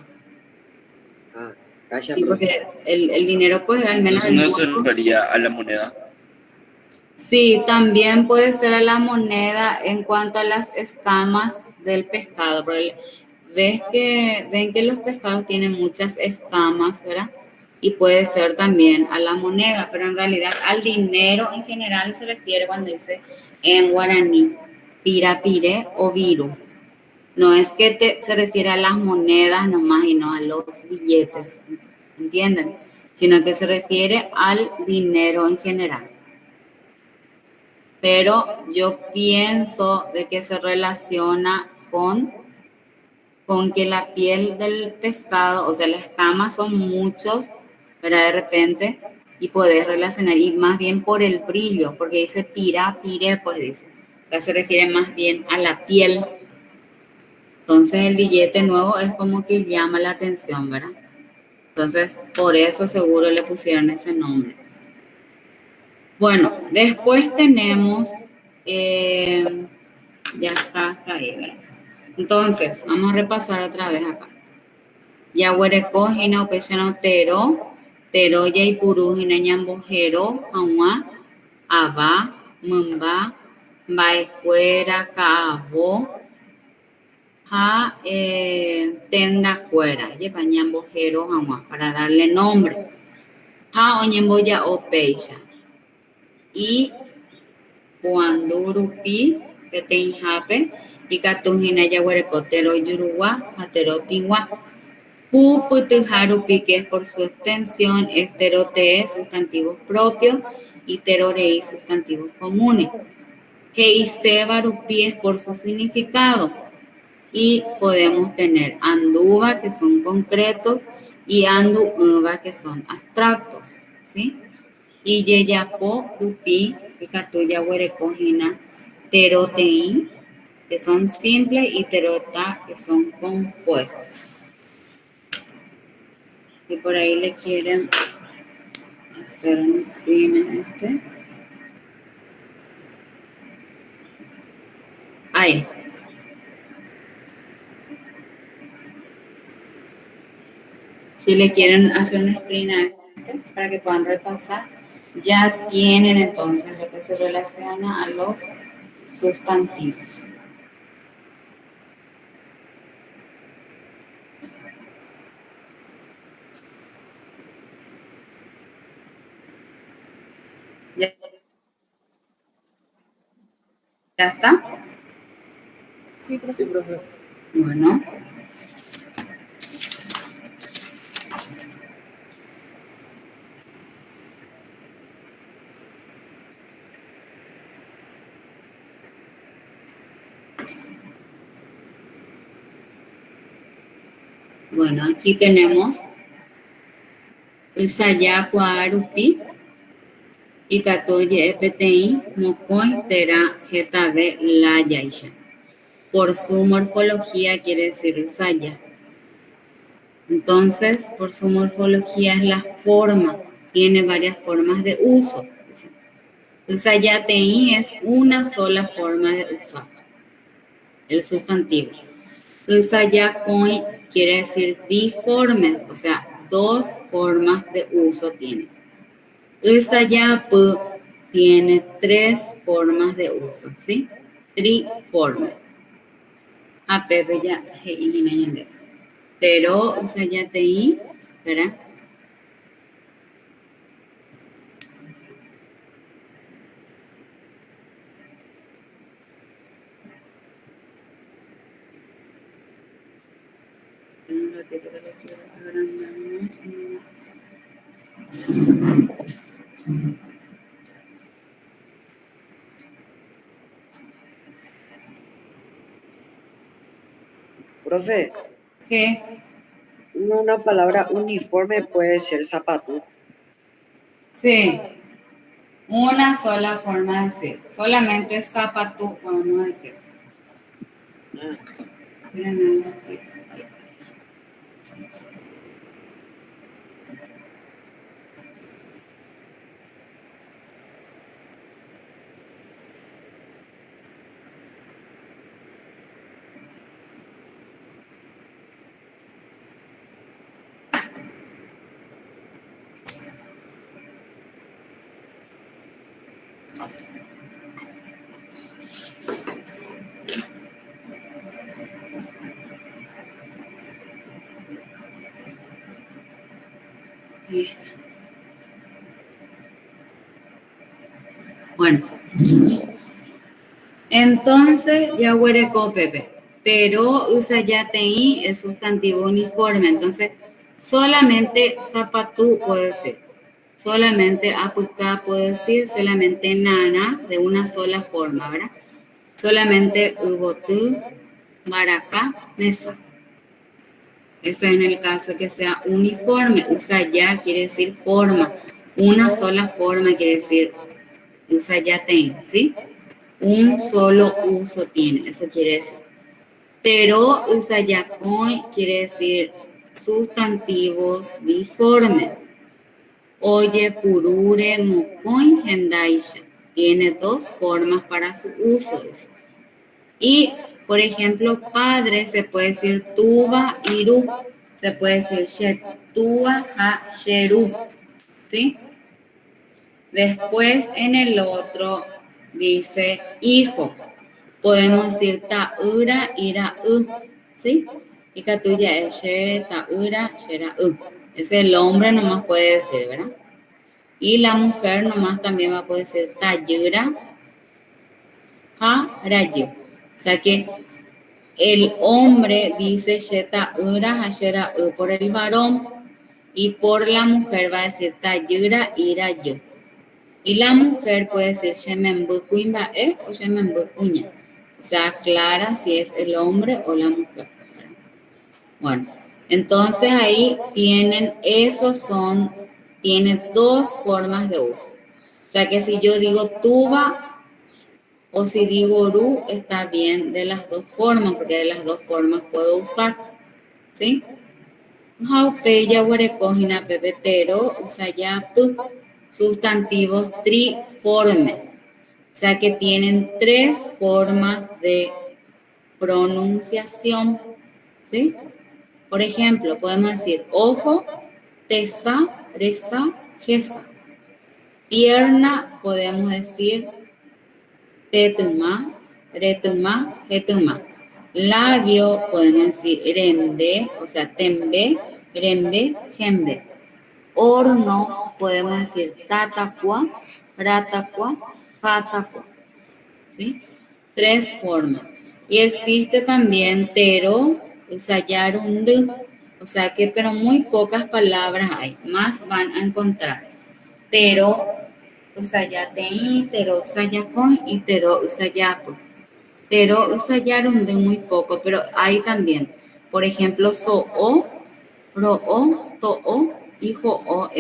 Ah, gracias, Sí, profe. porque el dinero, pues, al menos Entonces el no se monto. refería a la moneda. Sí, también puede ser a la moneda en cuanto a las escamas del pescado. Ven que los pescados tienen muchas escamas, ¿verdad? Y puede ser también a la moneda, pero en realidad al dinero en general se refiere cuando dice en guaraní, pirapire o viru. No es que se refiere a las monedas nomás y no a los billetes, ¿entienden? Sino que se refiere al dinero en general. Pero yo pienso de que se relaciona con que la piel del pescado, o sea, las escamas son muchos, ¿verdad? De repente, y podés relacionar, y más bien por el brillo, porque dice pira, pire, pues dice, ya se refiere más bien a la piel. Entonces el billete nuevo es como que llama la atención, ¿verdad? Entonces, por eso seguro le pusieron ese nombre. Bueno, después tenemos, ya está ahí, ¿verdad? Entonces, vamos a repasar otra vez acá. Yaguareco, Hina, Upechano, Tero, Yaipuru, Hina, Ñambojero, Aua, Aba, Mumba, Baecuera, Caabo, Ha, Tenda, Cuera, Yepa, Ñambojero, Aua, para darle nombre. Ha, Oñemboya, Opeixa. Y Guandurupi, Teteinjape, y Catujina, Yaguarecotero, Yurugua, Atero, Tigua. Puputujarupi, que es por su extensión, es terote, sustantivos propios, y terorei, sustantivos comunes. Heisebarupi es por su significado, y podemos tener anduva, que son concretos, y anduva, que son abstractos, ¿sí? Y yeyapo, rupi, que catuya, huerecojina, terotei, que son simples, y terota, que son compuestos. Y por ahí le quieren hacer un screen a este. Ahí. Si le quieren hacer un screen a este para que puedan repasar, ya tienen entonces lo que se relaciona a los sustantivos. ¿Ya, ya está? Sí, profe. Bueno. Bueno, aquí tenemos el Sayacuarupi y Catoye Epetei, Mocoy, Tera, Getabe, La Yaisha. Por su morfología quiere decir saya. Entonces, por su morfología es la forma, tiene varias formas de uso. El sayatei es una sola forma de usar el sustantivo. El sayakoi quiere decir biformes, o sea, dos formas de uso tiene. El sayapu tiene tres formas de uso, ¿sí? Triformes. Apepe ya, pero el sayatei, ¿verdad? Un ratito que lo quiero agrandar, ¿no? Profe, ¿Qué? una palabra uniforme puede ser zapato. Sí, una sola forma de decir. Solamente zapatú podemos decir. Ah, Espérenme un ratito. Ahí está. Bueno. Entonces, ya huele pepe. Pero usa ya tei es sustantivo uniforme. Entonces, solamente zapatú puede decir. Solamente apuca puede decir. Solamente nana de una sola forma, ¿verdad? Solamente ubotú, maracá, mesa. Eso es en el caso que sea uniforme. Usa ya quiere decir forma. Una sola forma quiere decir usa ya tei, ¿sí? Un solo uso tiene, eso quiere decir. Pero usayakoi quiere decir sustantivos biformes. Oye, purure, mokoi, hendaisha. Tiene dos formas para su uso. Y, por ejemplo, padre se puede decir tuba, iru. Se puede decir shet, tuba, ha, sheru. ¿Sí? Después en el otro dice hijo. Podemos decir ta'ura, ira, ¿sí? Y catuya es she, ta'ura, shera, Ese es el hombre nomás puede decir, ¿verdad? Y la mujer nomás también va a poder decir tayura, ha, rayu. O sea que el hombre dice she, ta'ura, ha, shera, por el varón. Y por la mujer va a decir tayura, ira, yu. Y la mujer puede decir shemembu kuimba o shemembu kuña. O sea, aclara si es el hombre o la mujer. Bueno, entonces ahí tienen, tienen dos formas de uso. O sea que si yo digo tuba o si digo ru, está bien de las dos formas, porque de las dos formas puedo usar. ¿Sí? Jaupeya, huarecojina, pepetero, usayapu. Sustantivos triformes, o sea que tienen tres formas de pronunciación, ¿sí? Por ejemplo, podemos decir ojo, tesa, reza, jesa. Pierna, podemos decir tetuma, retuma, jetuma. Labio, podemos decir rembe, o sea, tembe, rembe, jembe. Horno, podemos decir tatacua, ratacua, fatacua, ¿sí? Tres formas. Y existe también tero, usayarundu, o sea que, pero muy pocas palabras hay, más van a encontrar. Tero, usayatei, tero, usayacon y tero, usayapo. Tero, usayarundu muy poco, pero hay también, por ejemplo, so-o, ro-o, to-o, hijo o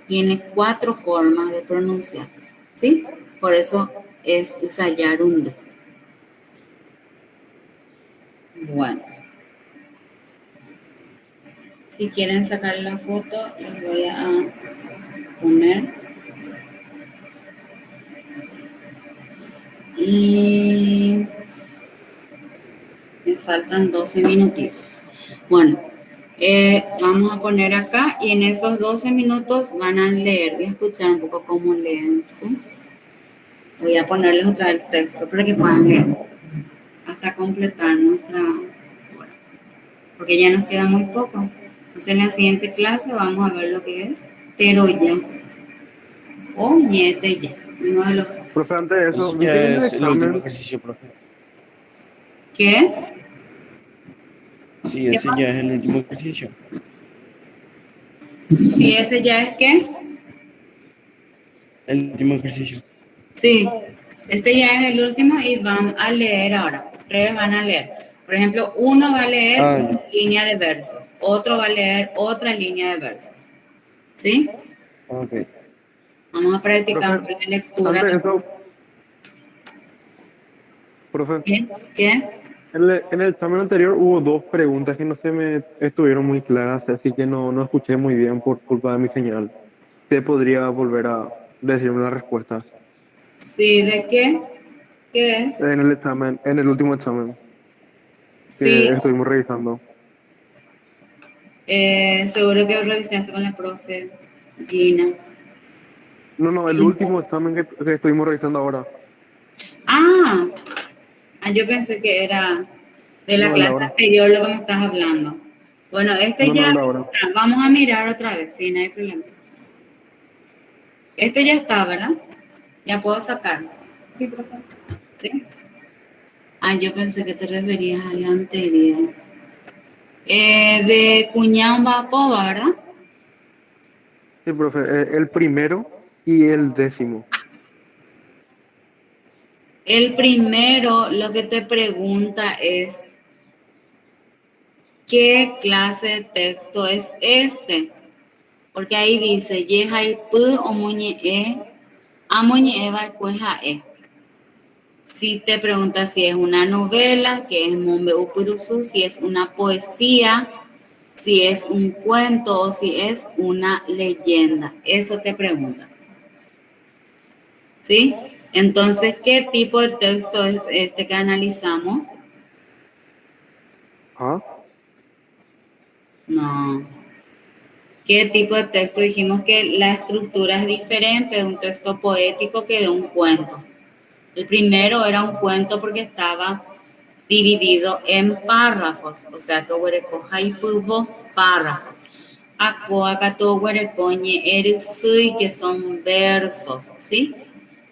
tiene cuatro formas de pronunciar, ¿sí? Por eso es usayarunde. Bueno. Si quieren sacar la foto, les voy a poner. Y me faltan 12 minutitos. Bueno. Vamos a poner acá y en esos 12 minutos van a leer. Voy a escuchar un poco cómo leen, ¿sí? Voy a ponerles otra vez el texto para que puedan leer hasta completar nuestra hora, porque ya nos queda muy poco. Entonces en la siguiente clase vamos a ver lo que es teroya o ñeteya, uno de los dos. Profe, antes de eso, Eso ¿viste ya que en el es el último examen? ejercicio, profe. ¿Qué? Sí, ese ya es el último ejercicio. Si ese ya es ¿qué? El último ejercicio. Sí, este ya es el último y van a leer ahora. Ustedes van a leer. Por ejemplo, uno va a leer una línea de versos, otro va a leer otra línea de versos. ¿Sí? Ok. Vamos a practicar Profe, la lectura. antes de eso, profe, ¿Qué? en el examen anterior hubo dos preguntas que no se me estuvieron muy claras, así que no escuché muy bien por culpa de mi señal. ¿Usted podría volver a decirme las respuestas? Sí, ¿de qué? ¿Qué es? En el examen, en el último examen Sí, que estuvimos revisando. seguro que revisaste con la profe Gina. No, el último examen que estuvimos revisando ahora. Ah, yo pensé que era de la No, el de clase ahora. anterior lo que me estás hablando. Bueno, este No, ya, el de ahora. vamos a mirar otra vez, sí, no hay problema. Este ya está, ¿verdad? Ya puedo sacarlo. Sí, profe. ¿Sí? Ah, yo pensé que te referías al anterior. De Cuñán Vapo, ¿verdad? Sí, profe, el primero y el 10º. El primero lo que te pregunta es, ¿qué clase de texto es este? Porque ahí dice, Yehai Pu o Muñe E, Amoñe Eva Cueja E. Si te pregunta si es una novela, que es Mombe Upurusu, si es una poesía, si es un cuento o si es una leyenda. Eso te pregunta. ¿Sí? Entonces, ¿qué tipo de texto es este que analizamos? ¿Ah? No. ¿Qué tipo de texto? Dijimos que la estructura es diferente de un texto poético que de un cuento. El primero era un cuento porque estaba dividido en párrafos, o sea que huereco haipuvo párrafos. Acoacato huerecoñe erisui, que son versos, ¿sí?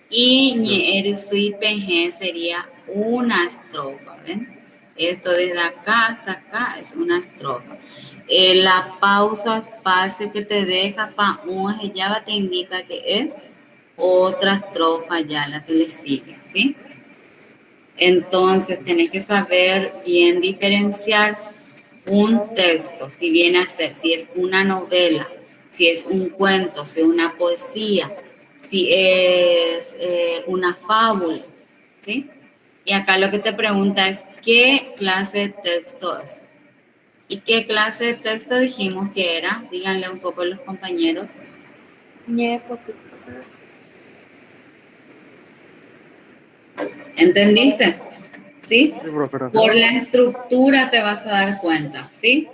Y ñe erisui peje sería una estrofa, ¿ven? Esto desde acá hasta acá es una estrofa. La pausa, espacio que te deja pa un ya te indica que es otra estrofa ya la que le sigue, ¿sí? Entonces, tenés que saber bien diferenciar un texto, si viene a ser, si es una novela, si es un cuento, si es una poesía, si es una fábula, ¿sí? Y acá lo que te pregunta es, ¿qué clase de texto es? ¿Y qué clase de texto dijimos que era? Díganle un poco a los compañeros. ¿Entendiste? ¿Sí? Sí, profe, gracias. Por la estructura te vas a dar cuenta, ¿sí?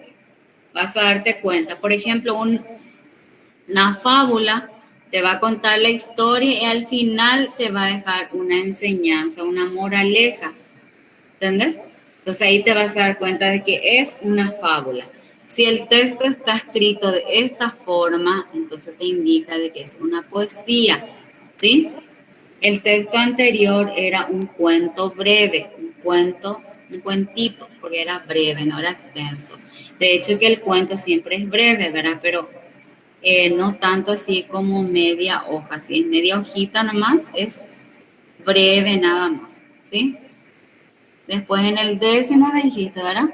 Vas a darte cuenta. Por ejemplo, una fábula te va a contar la historia y al final te va a dejar una enseñanza, una moraleja. ¿Entendés? Entonces ahí te vas a dar cuenta de que es una fábula. Si el texto está escrito de esta forma, entonces te indica de que es una poesía, ¿sí? El texto anterior era un cuento breve, un cuentito, porque era breve, no era extenso. De hecho que el cuento siempre es breve, ¿verdad? Pero no tanto así como media hoja. Si es media hojita nomás, es breve nada más, ¿sí? Después en el 10º me dijiste, ¿verdad?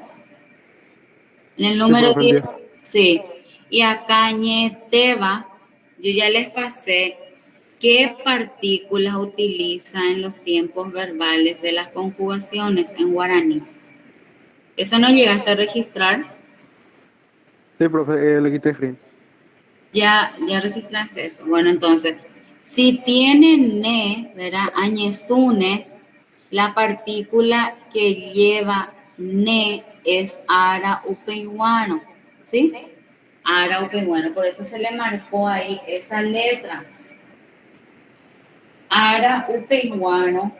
En el Sí, número profe, el 10, 10. sí. Y acá ñeteba, yo ya les pasé qué partículas utiliza en los tiempos verbales de las conjugaciones en guaraní. ¿Eso no llegaste a registrar? Sí, profe, le quité screen. Ya registraste eso. Bueno, entonces, si tiene ne, ¿verdad? Añezune, la partícula que lleva ne es ara upeiguano, ¿sí? Ara upeiguano, por eso se le marcó ahí esa letra. Ara upeiguano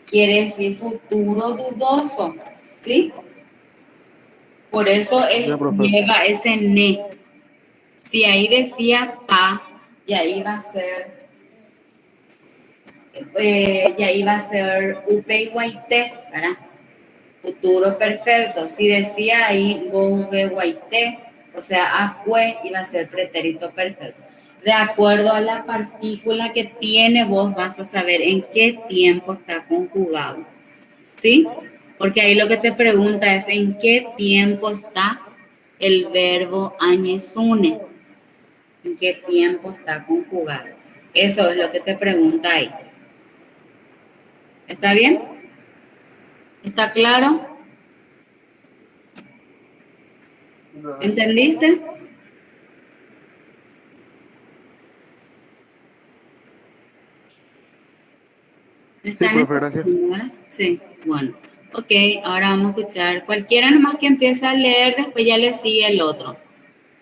quiere decir futuro dudoso, ¿sí? Por eso Ya, profe. lleva ese ne. Si ahí decía ta, ya iba a ser upeiguaité, ¿verdad? Futuro perfecto. Si decía ahí upeiguaité, o sea, acue, iba a ser pretérito perfecto. De acuerdo a la partícula que tiene, vos vas a saber en qué tiempo está conjugado, ¿sí? Porque ahí lo que te pregunta es en qué tiempo está el verbo añezune, en qué tiempo está conjugado. Eso es lo que te pregunta ahí. ¿Está bien? ¿Está claro? ¿Entendiste? Sí, profe, gracias. Sí, bueno. Ok, ahora vamos a escuchar. Cualquiera nomás que empiece a leer, después ya le sigue el otro. A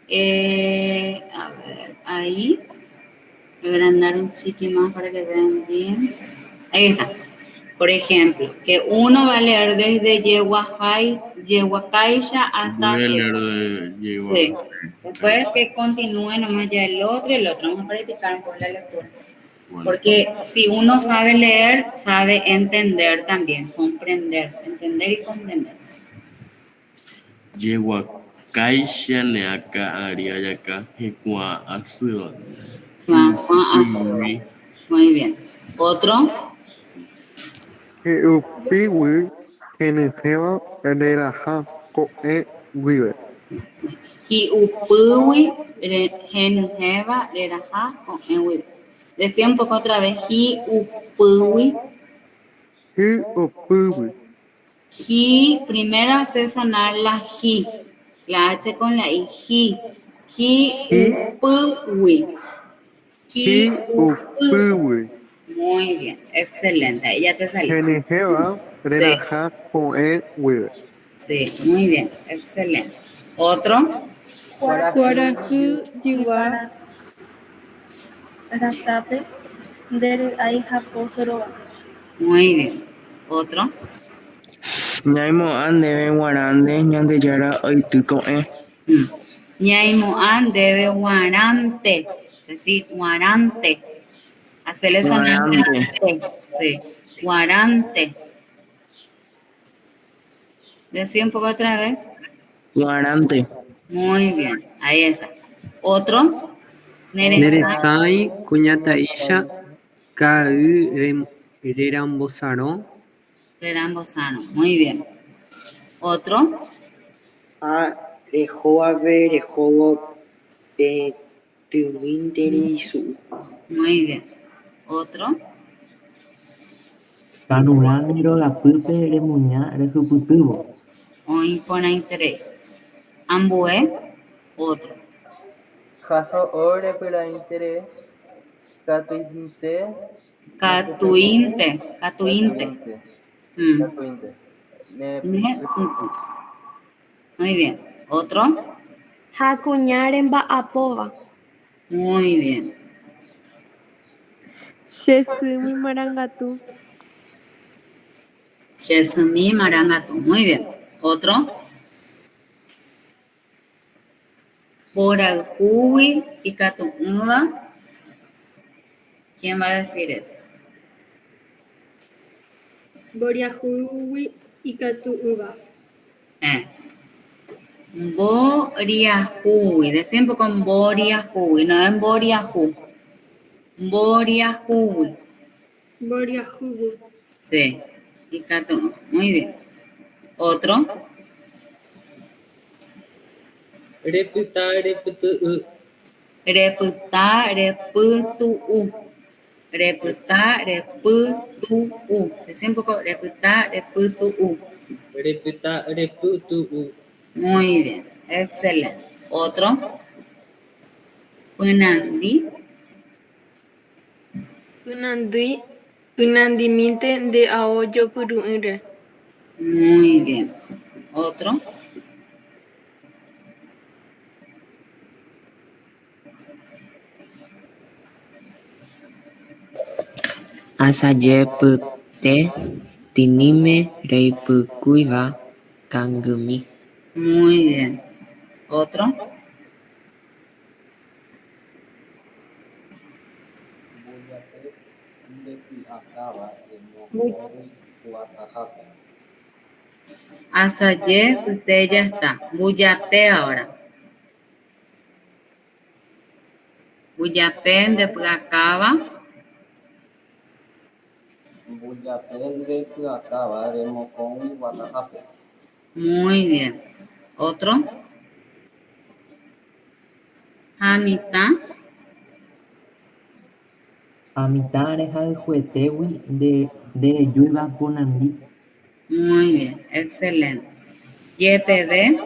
ver, ahí. agrandar un chiqui más para que vean bien. Ahí está. Por ejemplo, que uno va a leer desde Yehuacaisha hasta Voy a leer Seba. de Yegua. Sí. Después que continúe nomás ya el otro y el otro. Vamos a practicar por la lectura. Bueno, Porque si uno sabe leer, sabe entender también, comprender. Entender y comprender. Yegua Kaisha Neaka Ariayaka Hekua Asua. Juan, Juan, muy bien. Otro. Upiwi, Geneva, Eraja, Coe, Wibe. Y upuwi, genujeva, reraja, con enwi. Decía un poco otra vez. Y upuwi. Y primero hacer sonar la ji. La H con la I. Ji. Ji upuwi. Ji upuwi. Muy bien, excelente. Ahí ya te salió. Geneva, Eraja, Coe, Wibe. Sí, muy bien, excelente. Otro. Guarajú, Yuba, Ratape del Aijapo Soroba. Muy bien. Otro. Ñaimo ande guarande ñande yara oityko Ñaimoan debe guarante. Decir guarante. Hacerle sonar la T. Sí. Guarante. Decir un poco otra vez. Guarante. Muy bien. Ahí está. Otro. Neresai, Cuñataisha, Kai, Rerambosaro. Rerambosano. Muy bien. Otro. Rehobobe, Rehobo, Tuminteri, Muy bien. Otro. Karurániro gapýpe remuña rehypytývo. Oimpona interés. Ambue. Otro. Caso ore para interés. Catuinte. Catuinte. Catuinte. Catuinte. Muy bien. Otro. Hakuñar en Ba'apova. Muy bien. Chesumi Marangatu, Chesumi Marangatu. Muy bien. Otro. Borahui y Catunuba. ¿Quién va a decir eso? Boriahuwi y Katuuba. Boriahui. Decimos con Boriahui, no en Boriahu. Boriahui. Boriahubu. Sí. Y Catu. Muy bien. Otro. Reputa, reputu. Reputa, reputu. Reputa, reputu. Decimos un poco. Reputa, reputu. Reputa, reputu. Muy bien. Excelente. Otro. Punandi. Unandiminte de aoyo puruire. Muy bien. Otro. Asajepyte tinime reipykuiva kangými. Muy bien. Otro. Asaye, usted ya está. Buyapé ahora. Buyapé, después acaba. Muy bien. Otro. Hamita. A mitad rehayhuetégui de Yuiva Ponandi. Muy bien. Excelente. YPD.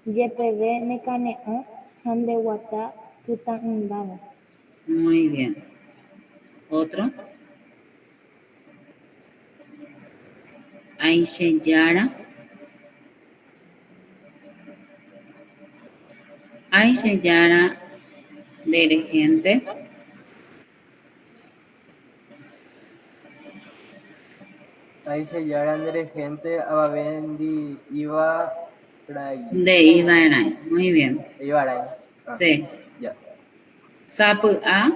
YPV nekane'õ ha ndeguata pytãundáva. Muy bien. Otro. Aishejara. Aisha Yara de gente. Ahí se llaman de gente a Bendi Iba Ray. De Ibaray. Muy bien. Iba Ray. Sí. Ya. Sapu A.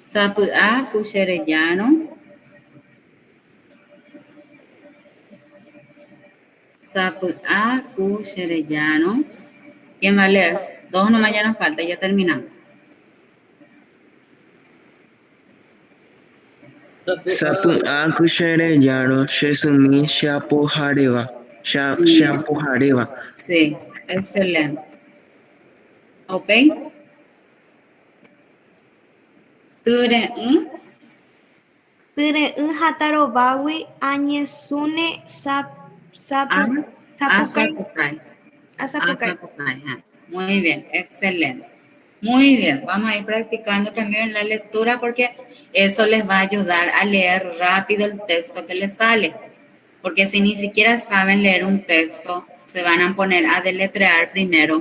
Sapu A. Cucherellano. Sapu A. Cucherellano. ¿Quién va a leer? Dos nomás ya nos falta, ya terminamos. Sapu a kusherellano, shesumi, shapohareva. Shapohareva. Sí, excelente. ¿Ok? Ture Tyre hatarovágui añesũne sapukai. Asapukai. Muy bien, excelente. Muy bien, vamos a ir practicando también la lectura porque eso les va a ayudar a leer rápido el texto que les sale. Porque si ni siquiera saben leer un texto, se van a poner a deletrear primero.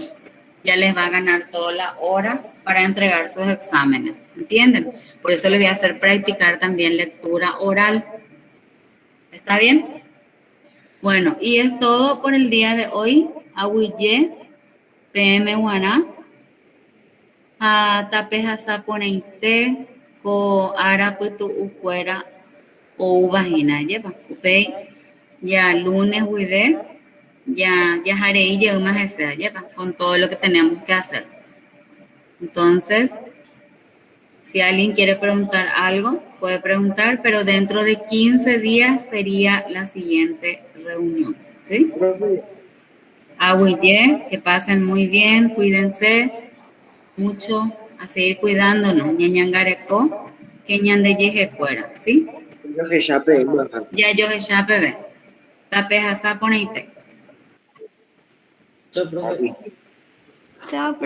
Ya les va a ganar toda la hora para entregar sus exámenes. ¿Entienden? Por eso les voy a hacer practicar también lectura oral. ¿Está bien? Bueno, y es todo por el día de hoy. Ahuye, PM Guaná, a tapeja saponeinte, co araputu ucuera o vagina, lleva, upey, ya lunes huide, ya haré y ya más ese, lleva, con todo lo que tenemos que hacer. Entonces, si alguien quiere preguntar algo, puede preguntar, pero dentro de 15 días sería la siguiente reunión, ¿sí? Ahuye, que pasen muy bien, cuídense mucho, a seguir cuidándonos. Ñañangareco, que ñande yeje fuera, ¿sí? Ya yo ya bebé. Tapeja saponeite. Chao, profe. Chao,